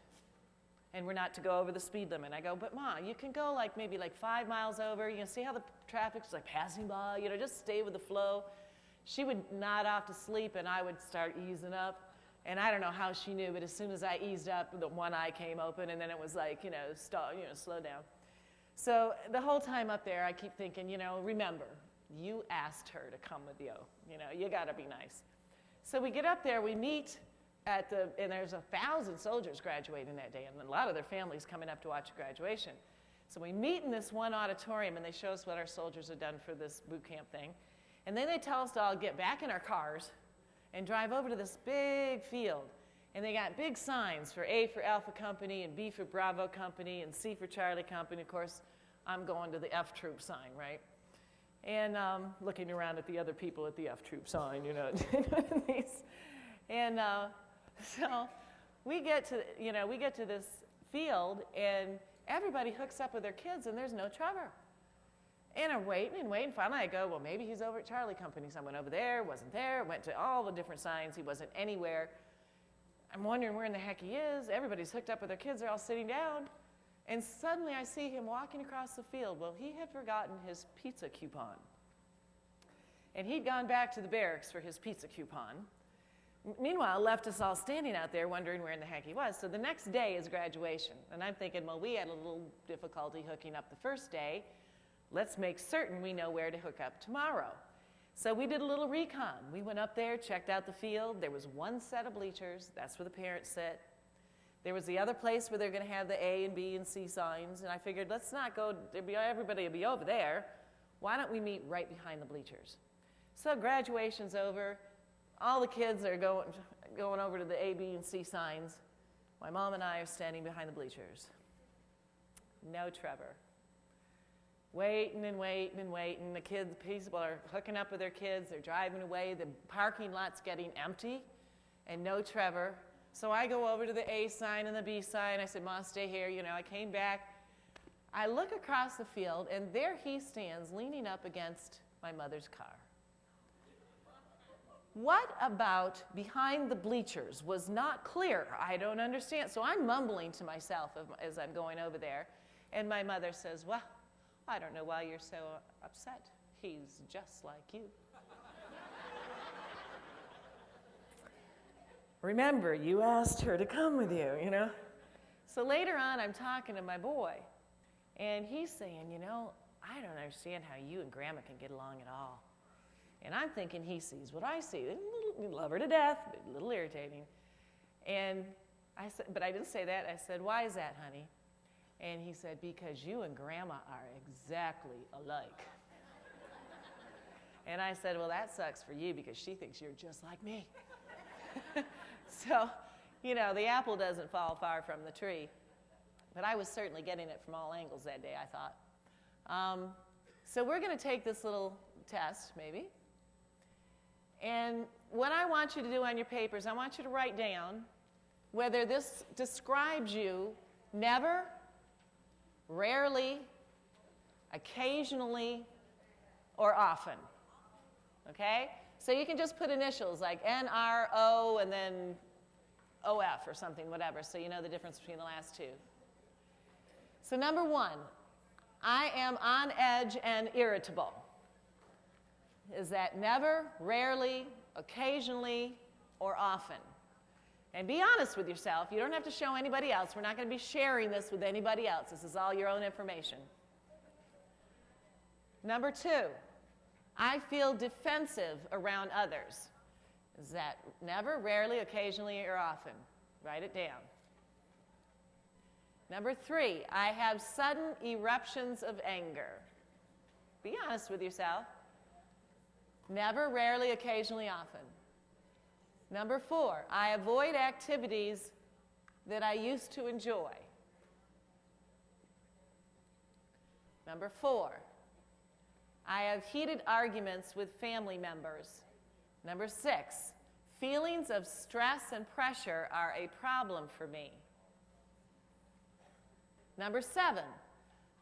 And we're not to go over the speed limit. I go, but Mom, you can go maybe 5 miles over. You know, see how the traffic's like passing by? You know, just stay with the flow. She would nod off to sleep, and I would start easing up. And I don't know how she knew, but as soon as I eased up, the one eye came open, and then it was like, slow down. So the whole time up there, I keep thinking, you know, remember, you asked her to come with you. You know, you got to be nice. So we get up there, we meet and there's 1,000 soldiers graduating that day, and a lot of their families coming up to watch graduation. So we meet in this one auditorium, and they show us what our soldiers have done for this boot camp thing. And then they tell us to all get back in our cars and drive over to this big field. And they got big signs for A for Alpha Company, and B for Bravo Company, and C for Charlie Company. Of course, I'm going to the F Troop sign, right? And looking around at the other people at the F Troop sign, you know. And so we get to this field, and everybody hooks up with their kids, and there's no Trevor. And I'm waiting and waiting. Finally, I go, well, maybe he's over at Charlie Company. So I went over there, wasn't there, went to all the different signs. He wasn't anywhere. I'm wondering where in the heck he is. Everybody's hooked up with their kids. They're all sitting down. And suddenly I see him walking across the field. Well, he had forgotten his pizza coupon. And he'd gone back to the barracks for his pizza coupon. Meanwhile, left us all standing out there wondering where in the heck he was. So the next day is graduation. And I'm thinking, well, we had a little difficulty hooking up the first day. Let's make certain we know where to hook up tomorrow. So we did a little recon. We went up there, checked out the field. There was one set of bleachers. That's where the parents sit. There was the other place where they're going to have the A and B and C signs. And I figured, let's not go, everybody will be over there. Why don't we meet right behind the bleachers? So graduation's over. All the kids are going over to the A, B, and C signs. My mom and I are standing behind the bleachers. No Trevor. Waiting and waiting and waiting. The people are hooking up with their kids. They're driving away. The parking lot's getting empty, and no Trevor. So I go over to the A sign and the B sign. I said, Mom, stay here. You know, I came back. I look across the field, and there he stands leaning up against my mother's car. What about behind the bleachers was not clear? I don't understand. So I'm mumbling to myself as I'm going over there. And my mother says, well, I don't know why you're so upset. He's just like you. Remember, you asked her to come with you, you know? So later on, I'm talking to my boy, and he's saying, you know, I don't understand how you and Grandma can get along at all. And I'm thinking he sees what I see. Love her to death, but a little irritating. And I said, but I didn't say that. I said, why is that, honey? And he said, because you and Grandma are exactly alike. And I said, well, that sucks for you because she thinks you're just like me. So, you know, the apple doesn't fall far from the tree. But I was certainly getting it from all angles that day, I thought. So we're going to take this little test, maybe. And what I want you to do on your papers, I want you to write down whether this describes you never, rarely, occasionally, or often. Okay? So you can just put initials like NRO and then OF or something, whatever, so you know the difference between the last two. So number 1, I am on edge and irritable. Is that never, rarely, occasionally, or often? And be honest with yourself. You don't have to show anybody else. We're not going to be sharing this with anybody else. This is all your own information. Number 2, I feel defensive around others. Is that never, rarely, occasionally, or often? Write it down. Number 3, I have sudden eruptions of anger. Be honest with yourself. Never, rarely, occasionally, often. Number 4, I avoid activities that I used to enjoy. Number 4, I have heated arguments with family members. Number 6, feelings of stress and pressure are a problem for me. Number 7,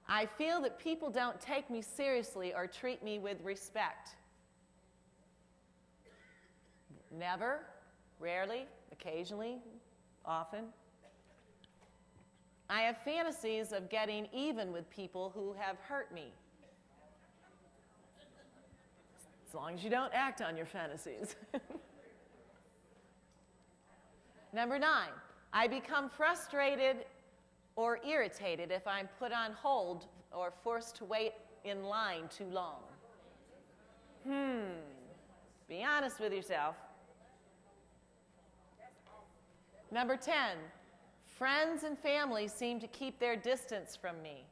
I feel that people don't take me seriously or treat me with respect. Never, rarely, occasionally, often. I have fantasies of getting even with people who have hurt me. As long as you don't act on your fantasies. Number 9, I become frustrated or irritated if I'm put on hold or forced to wait in line too long. Be honest with yourself. Number 10, friends and family seem to keep their distance from me.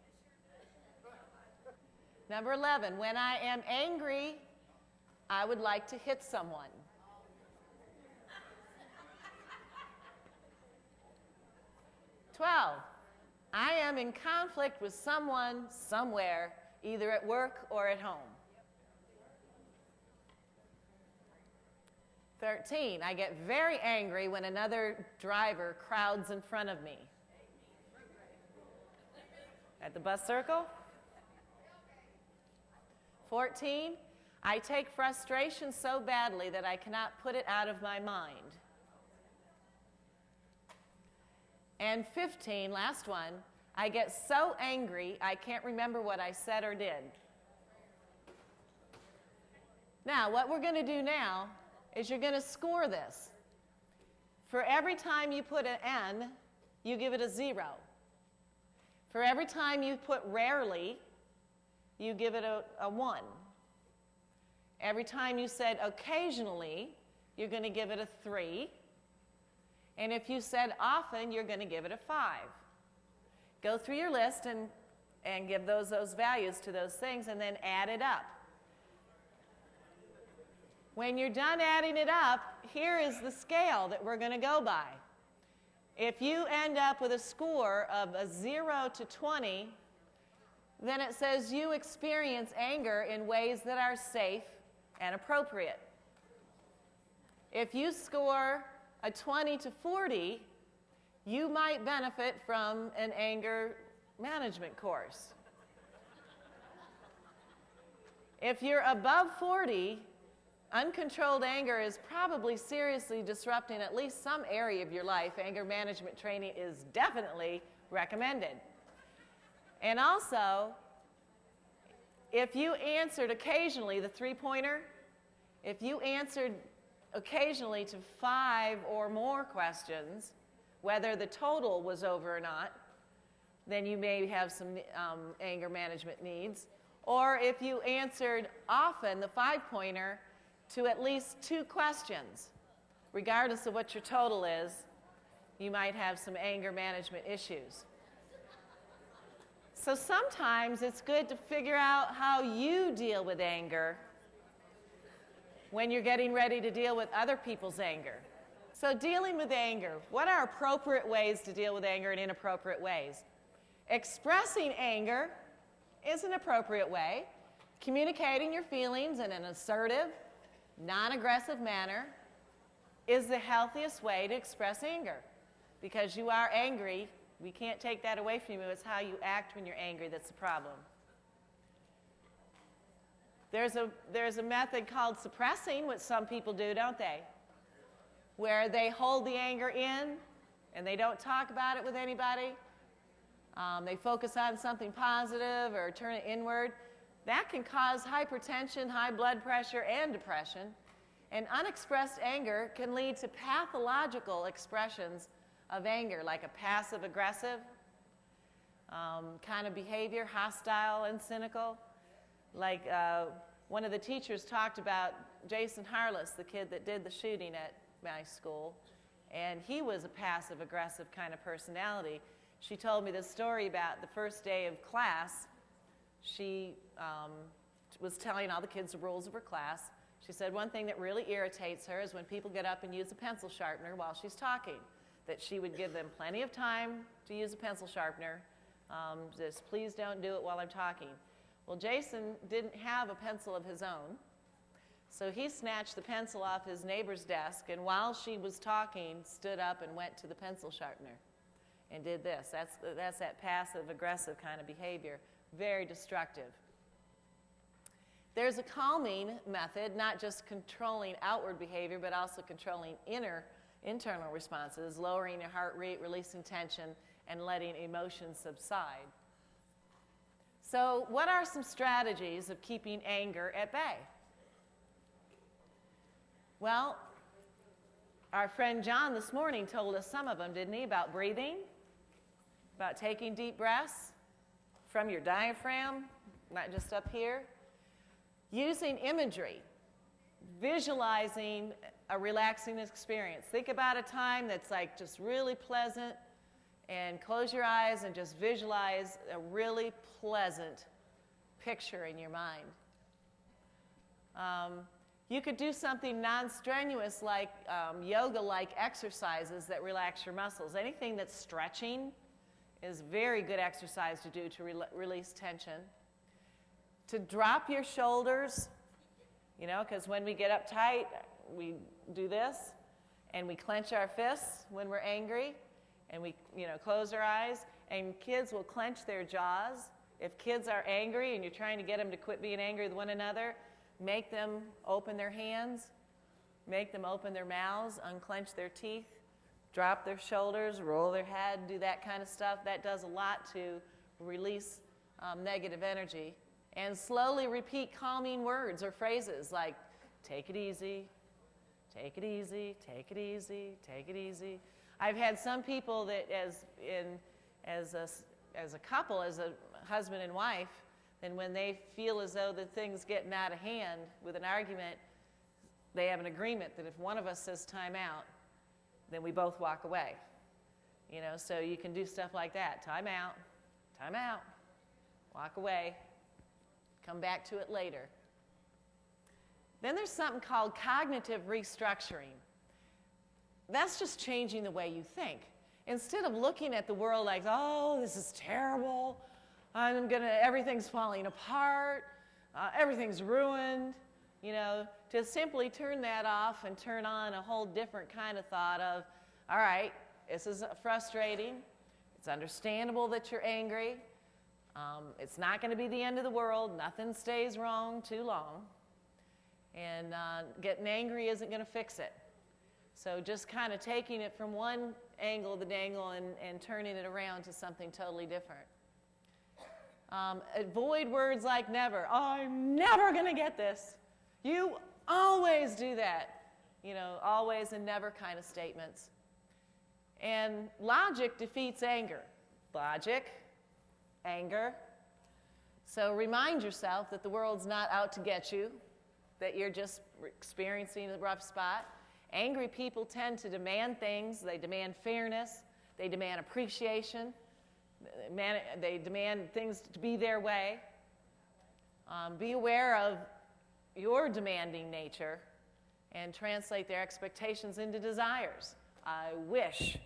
Number 11, when I am angry, I would like to hit someone. I am in conflict with someone, somewhere, either at work or at home. 13, I get very angry when another driver crowds in front of me. At the bus circle? 14, I take frustration so badly that I cannot put it out of my mind. And 15, last one, I get so angry I can't remember what I said or did. Now, what we're going to do now is you're going to score this. For every time you put an N, you give it a 0. For every time you put rarely, you give it a 1. Every time you said occasionally, you're going to give it a 3. And if you said often, you're going to give it a 5. Go through your list and give those values to those things and then add it up. When you're done adding it up, here is the scale that we're going to go by. If you end up with a score of a 0 to 20, then it says you experience anger in ways that are safe and appropriate. If you score a 20 to 40, you might benefit from an anger management course. If you're above 40, uncontrolled anger is probably seriously disrupting at least some area of your life. Anger management training is definitely recommended. And also, if you answered occasionally, the 3-pointer, if you answered occasionally to 5 or more questions, whether the total was over or not, then you may have some anger management needs. Or if you answered often, the 5-pointer, to at least 2 questions, regardless of what your total is, you might have some anger management issues. So sometimes it's good to figure out how you deal with anger when you're getting ready to deal with other people's anger. So dealing with anger, what are appropriate ways to deal with anger and inappropriate ways? Expressing anger is an appropriate way. Communicating your feelings in an assertive, non-aggressive manner is the healthiest way to express anger. Because you are angry, we can't take that away from you. It's how you act when you're angry that's the problem. There's a method called suppressing, which some people do, don't they? Where they hold the anger in and they don't talk about it with anybody. They focus on something positive or turn it inward. That can cause hypertension, high blood pressure, and depression. And unexpressed anger can lead to pathological expressions of anger, like a passive-aggressive kind of behavior, hostile and cynical. Like one of the teachers talked about Jason Harless, the kid that did the shooting at my school, and he was a passive-aggressive kind of personality. She told me this story about the first day of class. She was telling all the kids the rules of her class. She said one thing that really irritates her is when people get up and use a pencil sharpener while she's talking, that she would give them plenty of time to use a pencil sharpener. Just please don't do it while I'm talking. Well, Jason didn't have a pencil of his own, so he snatched the pencil off his neighbor's desk, and while she was talking, stood up and went to the pencil sharpener and did this. That's that passive-aggressive kind of behavior. Very destructive. There's a calming method, not just controlling outward behavior, but also controlling internal responses, lowering your heart rate, releasing tension, and letting emotions subside. So, what are some strategies of keeping anger at bay? Well, our friend John this morning told us some of them, didn't he? About breathing, about taking deep breaths from your diaphragm, not just up here. Using imagery, visualizing a relaxing experience. Think about a time that's like just really pleasant, and close your eyes and just visualize a really pleasant picture in your mind. You could do something non-strenuous like yoga-like exercises that relax your muscles. Anything that's stretching is very good exercise to do to release tension. To drop your shoulders, because when we get uptight, we do this, and we clench our fists when we're angry, and we, close our eyes, and kids will clench their jaws. If kids are angry and you're trying to get them to quit being angry with one another, make them open their hands, make them open their mouths, unclench their teeth, drop their shoulders, roll their head, do that kind of stuff. That does a lot to release negative energy. And slowly repeat calming words or phrases like, take it easy, take it easy, take it easy, take it easy. I've had some people that as a couple, as a husband and wife, then when they feel as though the thing's getting out of hand with an argument, they have an agreement that if one of us says time out, then we both walk away. So you can do stuff like that. Time out, walk away. Come back to it later. Then there's something called cognitive restructuring. That's just changing the way you think. Instead of looking at the world like, oh, this is terrible, everything's falling apart, everything's ruined, to simply turn that off and turn on a whole different kind of thought of, all right, this is frustrating, it's understandable that you're angry, it's not going to be the end of the world. Nothing stays wrong too long. And getting angry isn't going to fix it. So just kind of taking it from one angle of the dangle and turning it around to something totally different. Avoid words like never. I'm never going to get this. You always do that. Always and never kind of statements. And logic defeats anger. Logic. Anger. So remind yourself that the world's not out to get you, that you're just experiencing a rough spot. Angry people tend to demand things. They demand fairness. They demand appreciation. They demand things to be their way. Be aware of your demanding nature and translate their expectations into desires. I wish,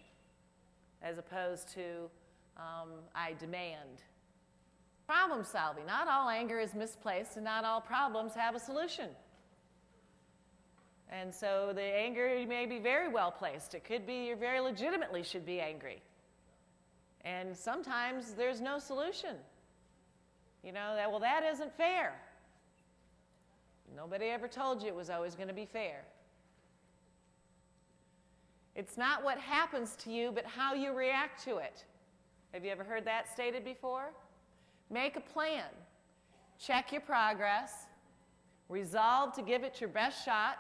as opposed to I demand. Problem solving. Not all anger is misplaced, and not all problems have a solution. And so the anger may be very well placed. It could be you very legitimately should be angry. And sometimes there's no solution. That isn't fair. Nobody ever told you it was always going to be fair. It's not what happens to you, but how you react to it. Have you ever heard that stated before? Make a plan. Check your progress. Resolve to give it your best shot.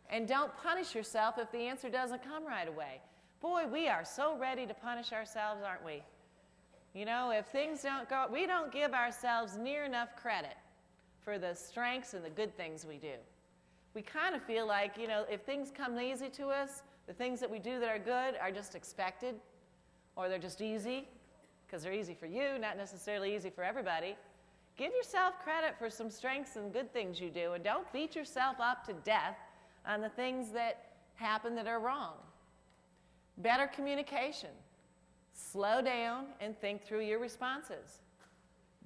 And don't punish yourself if the answer doesn't come right away. Boy, we are so ready to punish ourselves, aren't we? You know, if things don't go, we don't give ourselves near enough credit for the strengths and the good things we do. We kind of feel like, you know, if things come easy to us, the things that we do that are good are just expected, or they're just easy, because they're easy for you, not necessarily easy for everybody. Give yourself credit for some strengths and good things you do, and don't beat yourself up to death on the things that happen that are wrong. Better communication. Slow down and think through your responses.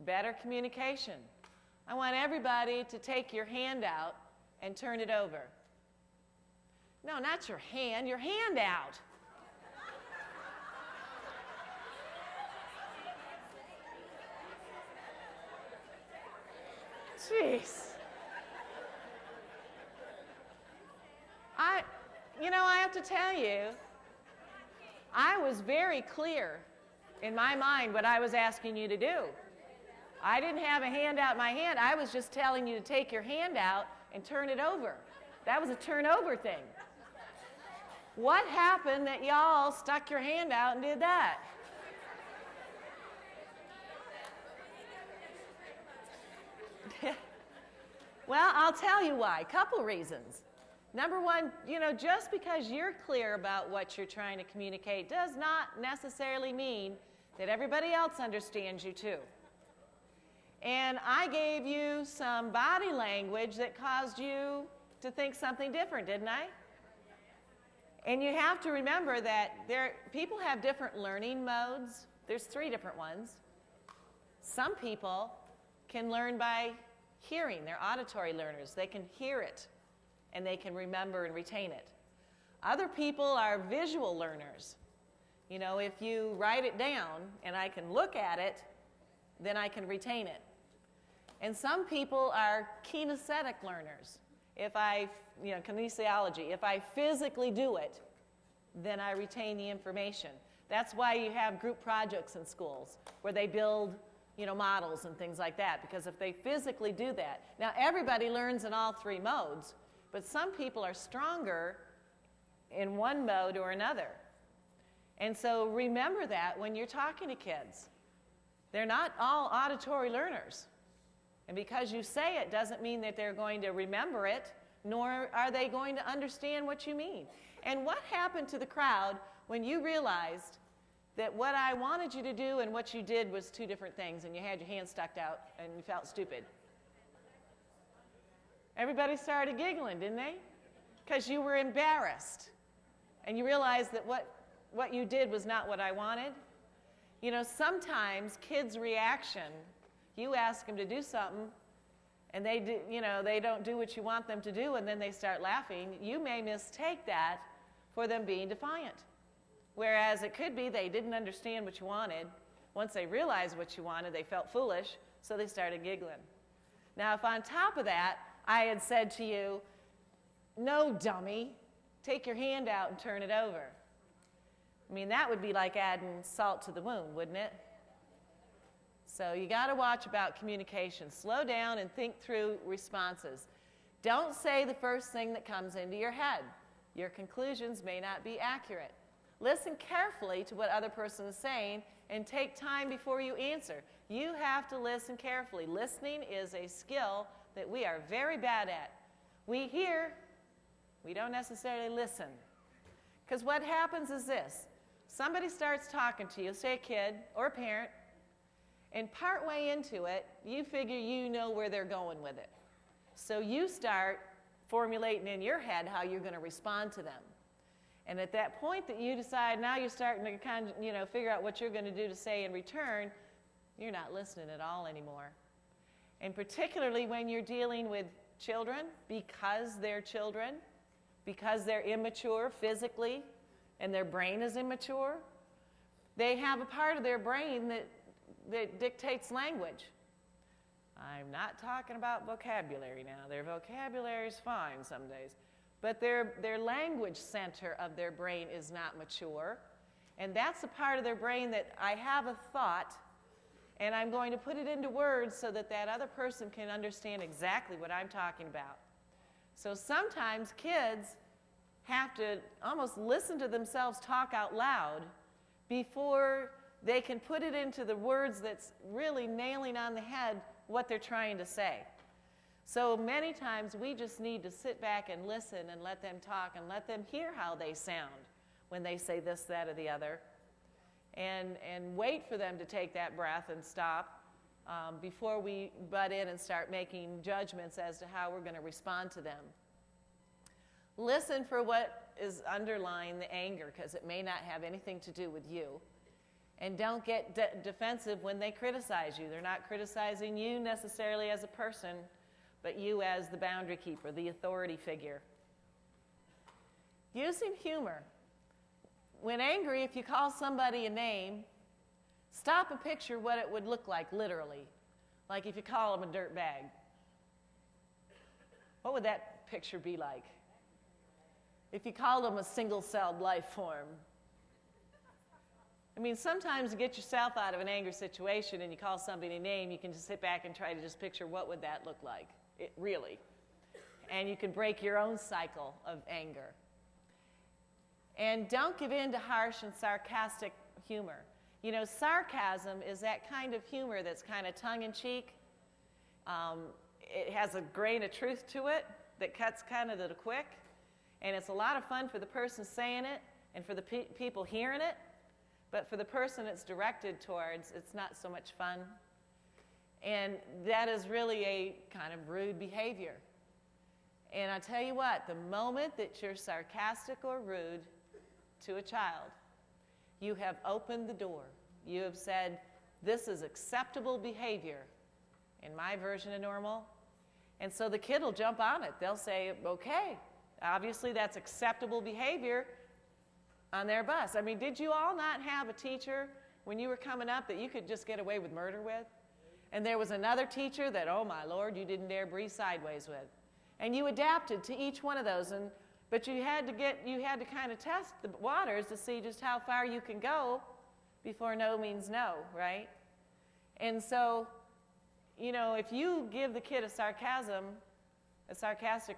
Better communication. I want everybody to take your hand out and turn it over. No, not your hand out. Jeez. I have to tell you, I was very clear in my mind what I was asking you to do. I didn't have a hand out in my hand. I was just telling you to take your hand out and turn it over. That was a turnover thing. What happened that y'all stuck your hand out and did that? Well, I'll tell you why. Couple reasons. Number one, just because you're clear about what you're trying to communicate does not necessarily mean that everybody else understands you too. And I gave you some body language that caused you to think something different, didn't I? And you have to remember that people have different learning modes. There's 3 different ones. Some people can learn by hearing. They're auditory learners. They can hear it, and they can remember and retain it. Other people are visual learners. If you write it down and I can look at it, then I can retain it. And some people are kinesthetic learners. Kinesiology, if I physically do it, then I retain the information. That's why you have group projects in schools where they build models and things like that, because if they physically do that. Now, everybody learns in all 3 modes, but some people are stronger in one mode or another. And so remember that when you're talking to kids. They're not all auditory learners. And because you say it doesn't mean that they're going to remember it, nor are they going to understand what you mean. And what happened to the crowd when you realized that what I wanted you to do and what you did was 2 different things, and you had your hand stuck out and you felt stupid? Everybody started giggling, didn't they? Because you were embarrassed. And you realized that what you did was not what I wanted. Sometimes kids' reaction, you ask them to do something, and they don't do what you want them to do, and then they start laughing. You may mistake that for them being defiant. Whereas it could be they didn't understand what you wanted. Once they realized what you wanted, they felt foolish, so they started giggling. Now, if on top of that, I had said to you, no, dummy, take your hand out and turn it over. That would be like adding salt to the wound, wouldn't it? So you got to watch about communication. Slow down and think through responses. Don't say the first thing that comes into your head. Your conclusions may not be accurate. Listen carefully to what other person is saying and take time before you answer. You have to listen carefully. Listening is a skill that we are very bad at. We hear, we don't necessarily listen. Because what happens is this. Somebody starts talking to you, say a kid or a parent, and partway into it, you figure you know where they're going with it. So you start formulating in your head how you're going to respond to them. And at that point that you decide, now you're starting to kind of, figure out what you're going to do to say in return, you're not listening at all anymore. And particularly when you're dealing with children, because they're children, because they're immature physically, and their brain is immature, they have a part of their brain that dictates language. I'm not talking about vocabulary now. Their vocabulary is fine some days. But their language center of their brain is not mature. And that's the part of their brain that I have a thought, and I'm going to put it into words so that that other person can understand exactly what I'm talking about. So sometimes kids have to almost listen to themselves talk out loud before they can put it into the words that's really nailing on the head what they're trying to say. So many times we just need to sit back and listen and let them talk and let them hear how they sound when they say this, that, or the other, and wait for them to take that breath and stop before we butt in and start making judgments as to how we're going to respond to them. Listen for what is underlying the anger, because it may not have anything to do with you. And don't get defensive when they criticize you. They're not criticizing you necessarily as a person, but you as the boundary keeper, the authority figure. Using humor. When angry, if you call somebody a name, stop and picture what it would look like literally. Like if you call them a dirt bag. What would that picture be like? If you called them a single-celled life form. I mean, sometimes to get yourself out of an angry situation and you call somebody a name, you can just sit back and try to just picture what would that look like, really. And you can break your own cycle of anger. And don't give in to harsh and sarcastic humor. You know, sarcasm is that kind of humor that's kind of tongue-in-cheek. It has a grain of truth to it that cuts kind of to the quick. And it's a lot of fun for the person saying it and for the people hearing it. But for the person it's directed towards, it's not so much fun. And that is really a kind of rude behavior. And I tell you what, the moment that you're sarcastic or rude to a child, you have opened the door. You have said, this is acceptable behavior in my version of normal. And so the kid will jump on it. They'll say, okay, obviously that's acceptable behavior on their bus. I mean, did you all not have a teacher when you were coming up that you could just get away with murder with? And there was another teacher that, oh my Lord, you didn't dare breathe sideways with. And you adapted to each one of those, but you had to kind of test the waters to see just how far you can go before no means no, right? And so, you know, if you give the kid a sarcastic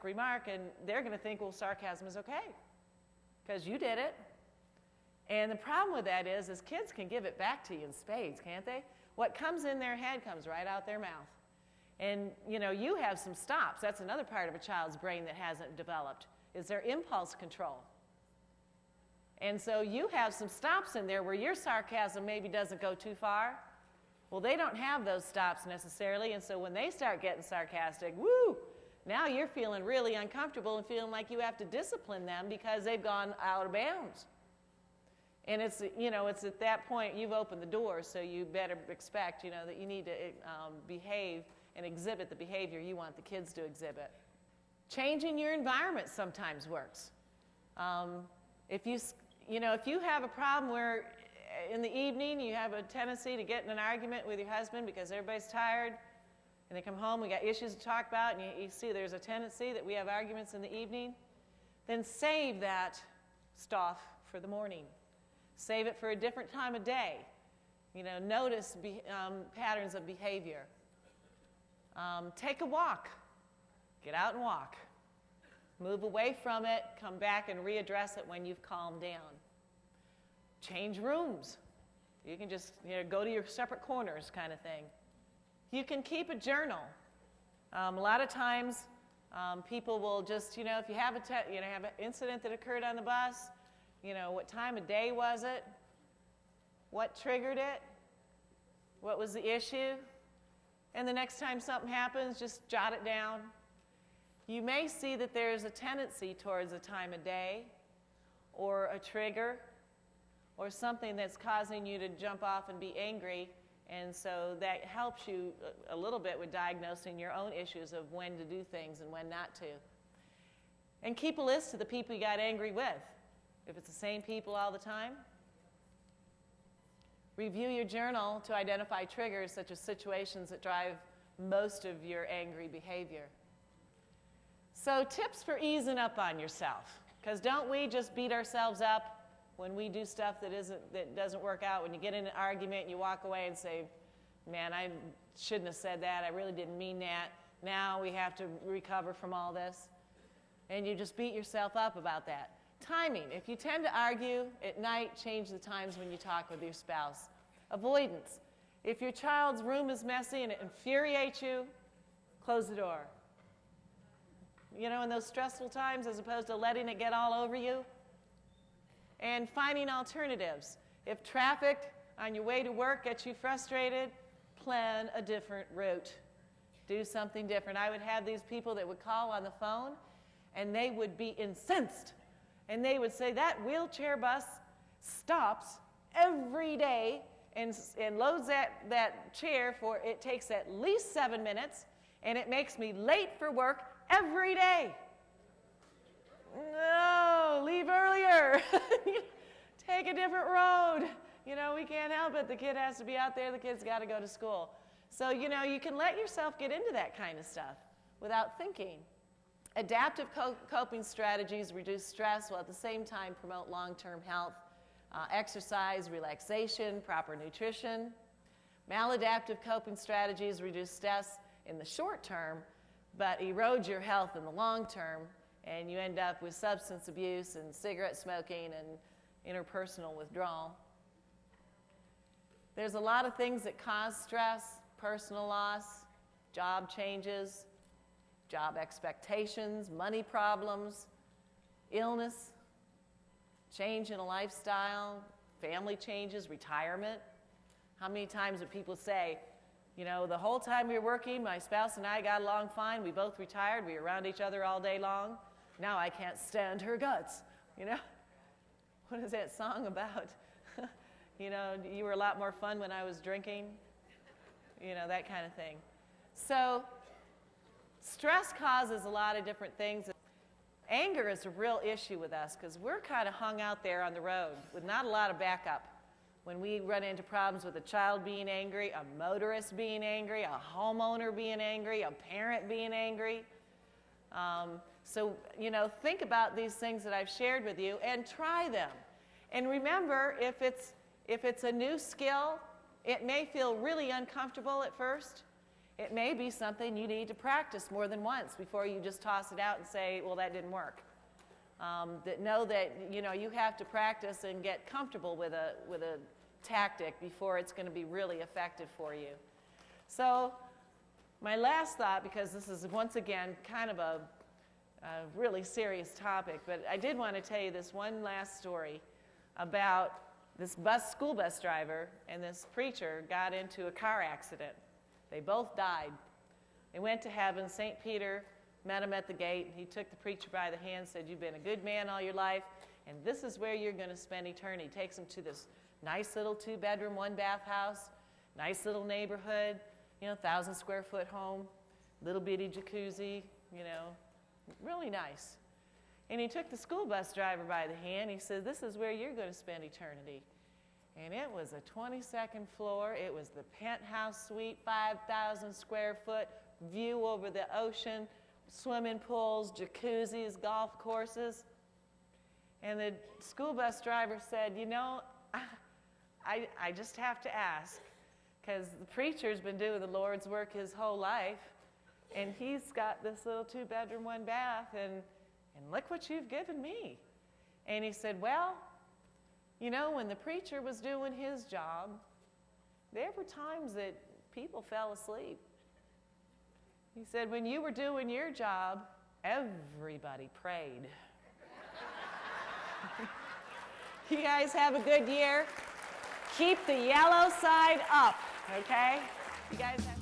remark, and they're going to think, well, sarcasm is okay because you did it. And the problem with that is kids can give it back to you in spades, can't they? What comes in their head comes right out their mouth. And, you know, you have some stops. That's another part of a child's brain that hasn't developed, is their impulse control. And so you have some stops in there where your sarcasm maybe doesn't go too far. Well, they don't have those stops necessarily, and so when they start getting sarcastic, woo, now you're feeling really uncomfortable and feeling like you have to discipline them because they've gone out of bounds. And it's, you know, it's at that point you've opened the door, so you better expect, you know, that you need to behave and exhibit the behavior you want the kids to exhibit. Changing your environment sometimes works. If you have a problem where in the evening you have a tendency to get in an argument with your husband because everybody's tired and they come home, we got issues to talk about, and you see there's a tendency that we have arguments in the evening, then save that stuff for the morning. Save it for a different time of day. You know, notice patterns of behavior. Take a walk. Get out and walk. Move away from it, come back and readdress it when you've calmed down. Change rooms. You can just go to your separate corners kind of thing. You can keep a journal. A lot of times people will just, if you have have an incident that occurred on the bus, what time of day was it? What triggered it? What was the issue? And the next time something happens, just jot it down. You may see that there's a tendency towards a time of day or a trigger or something that's causing you to jump off and be angry, and so that helps you a little bit with diagnosing your own issues of when to do things and when not to. And keep a list of the people you got angry with. If it's the same people all the time. Review your journal to identify triggers such as situations that drive most of your angry behavior. So tips for easing up on yourself. Because don't we just beat ourselves up when we do stuff that doesn't work out? When you get in an argument, you walk away and say, man, I shouldn't have said that. I really didn't mean that. Now we have to recover from all this. And you just beat yourself up about that. Timing. If you tend to argue at night, change the times when you talk with your spouse. Avoidance. If your child's room is messy and it infuriates you, close the door. You know, in those stressful times, as opposed to letting it get all over you. And finding alternatives. If traffic on your way to work gets you frustrated, plan a different route. Do something different. I would have these people that would call on the phone, and they would be incensed. And they would say, that wheelchair bus stops every day and loads that chair for, it takes at least 7 minutes, and it makes me late for work every day. No, leave earlier. Take a different road. You know, we can't help it. The kid has to be out there. The kid's got to go to school. So, you know, you can let yourself get into that kind of stuff without thinking. Adaptive coping strategies reduce stress while at the same time promote long-term health, exercise, relaxation, proper nutrition. Maladaptive coping strategies reduce stress in the short term, but erode your health in the long term, and you end up with substance abuse and cigarette smoking and interpersonal withdrawal. There's a lot of things that cause stress: personal loss, job changes, job expectations, money problems, illness, change in a lifestyle, family changes, retirement. How many times do people say, you know, the whole time we were working, my spouse and I got along fine, we both retired, we were around each other all day long, now I can't stand her guts, you know? What is that song about? You know, you were a lot more fun when I was drinking, you know, that kind of thing. So stress causes a lot of different things. Anger is a real issue with us because we're kind of hung out there on the road with not a lot of backup. When we run into problems with a child being angry, a motorist being angry, a homeowner being angry, a parent being angry. So, you know, think about these things that I've shared with you and try them. And remember, if it's a new skill, it may feel really uncomfortable at first. It may be something you need to practice more than once before you just toss it out and say, well, that didn't work. Know that, you know, you have to practice and get comfortable with a tactic before it's going to be really effective for you. So my last thought, because this is once again kind of a really serious topic, but I did want to tell you this one last story about this school bus driver and this preacher got into a car accident. They both died. They went to heaven. St. Peter met him at the gate. He took the preacher by the hand, said, you've been a good man all your life, and this is where you're going to spend eternity. He takes him to this nice little 2-bedroom, 1-bath house, nice little neighborhood, you know, 1,000-square-foot home, little bitty jacuzzi, you know, really nice. And he took the school bus driver by the hand. He said, this is where you're going to spend eternity. And it was a 22nd floor. It was the penthouse suite, 5,000 square foot, view over the ocean, swimming pools, jacuzzis, golf courses. And the school bus driver said, you know, I just have to ask, because the preacher's been doing the Lord's work his whole life, and he's got this little 2-bedroom, 1-bath, and look what you've given me. And he said, well, you know, when the preacher was doing his job, there were times that people fell asleep. He said, when you were doing your job, everybody prayed. You guys have a good year. Keep the yellow side up, okay? You guys have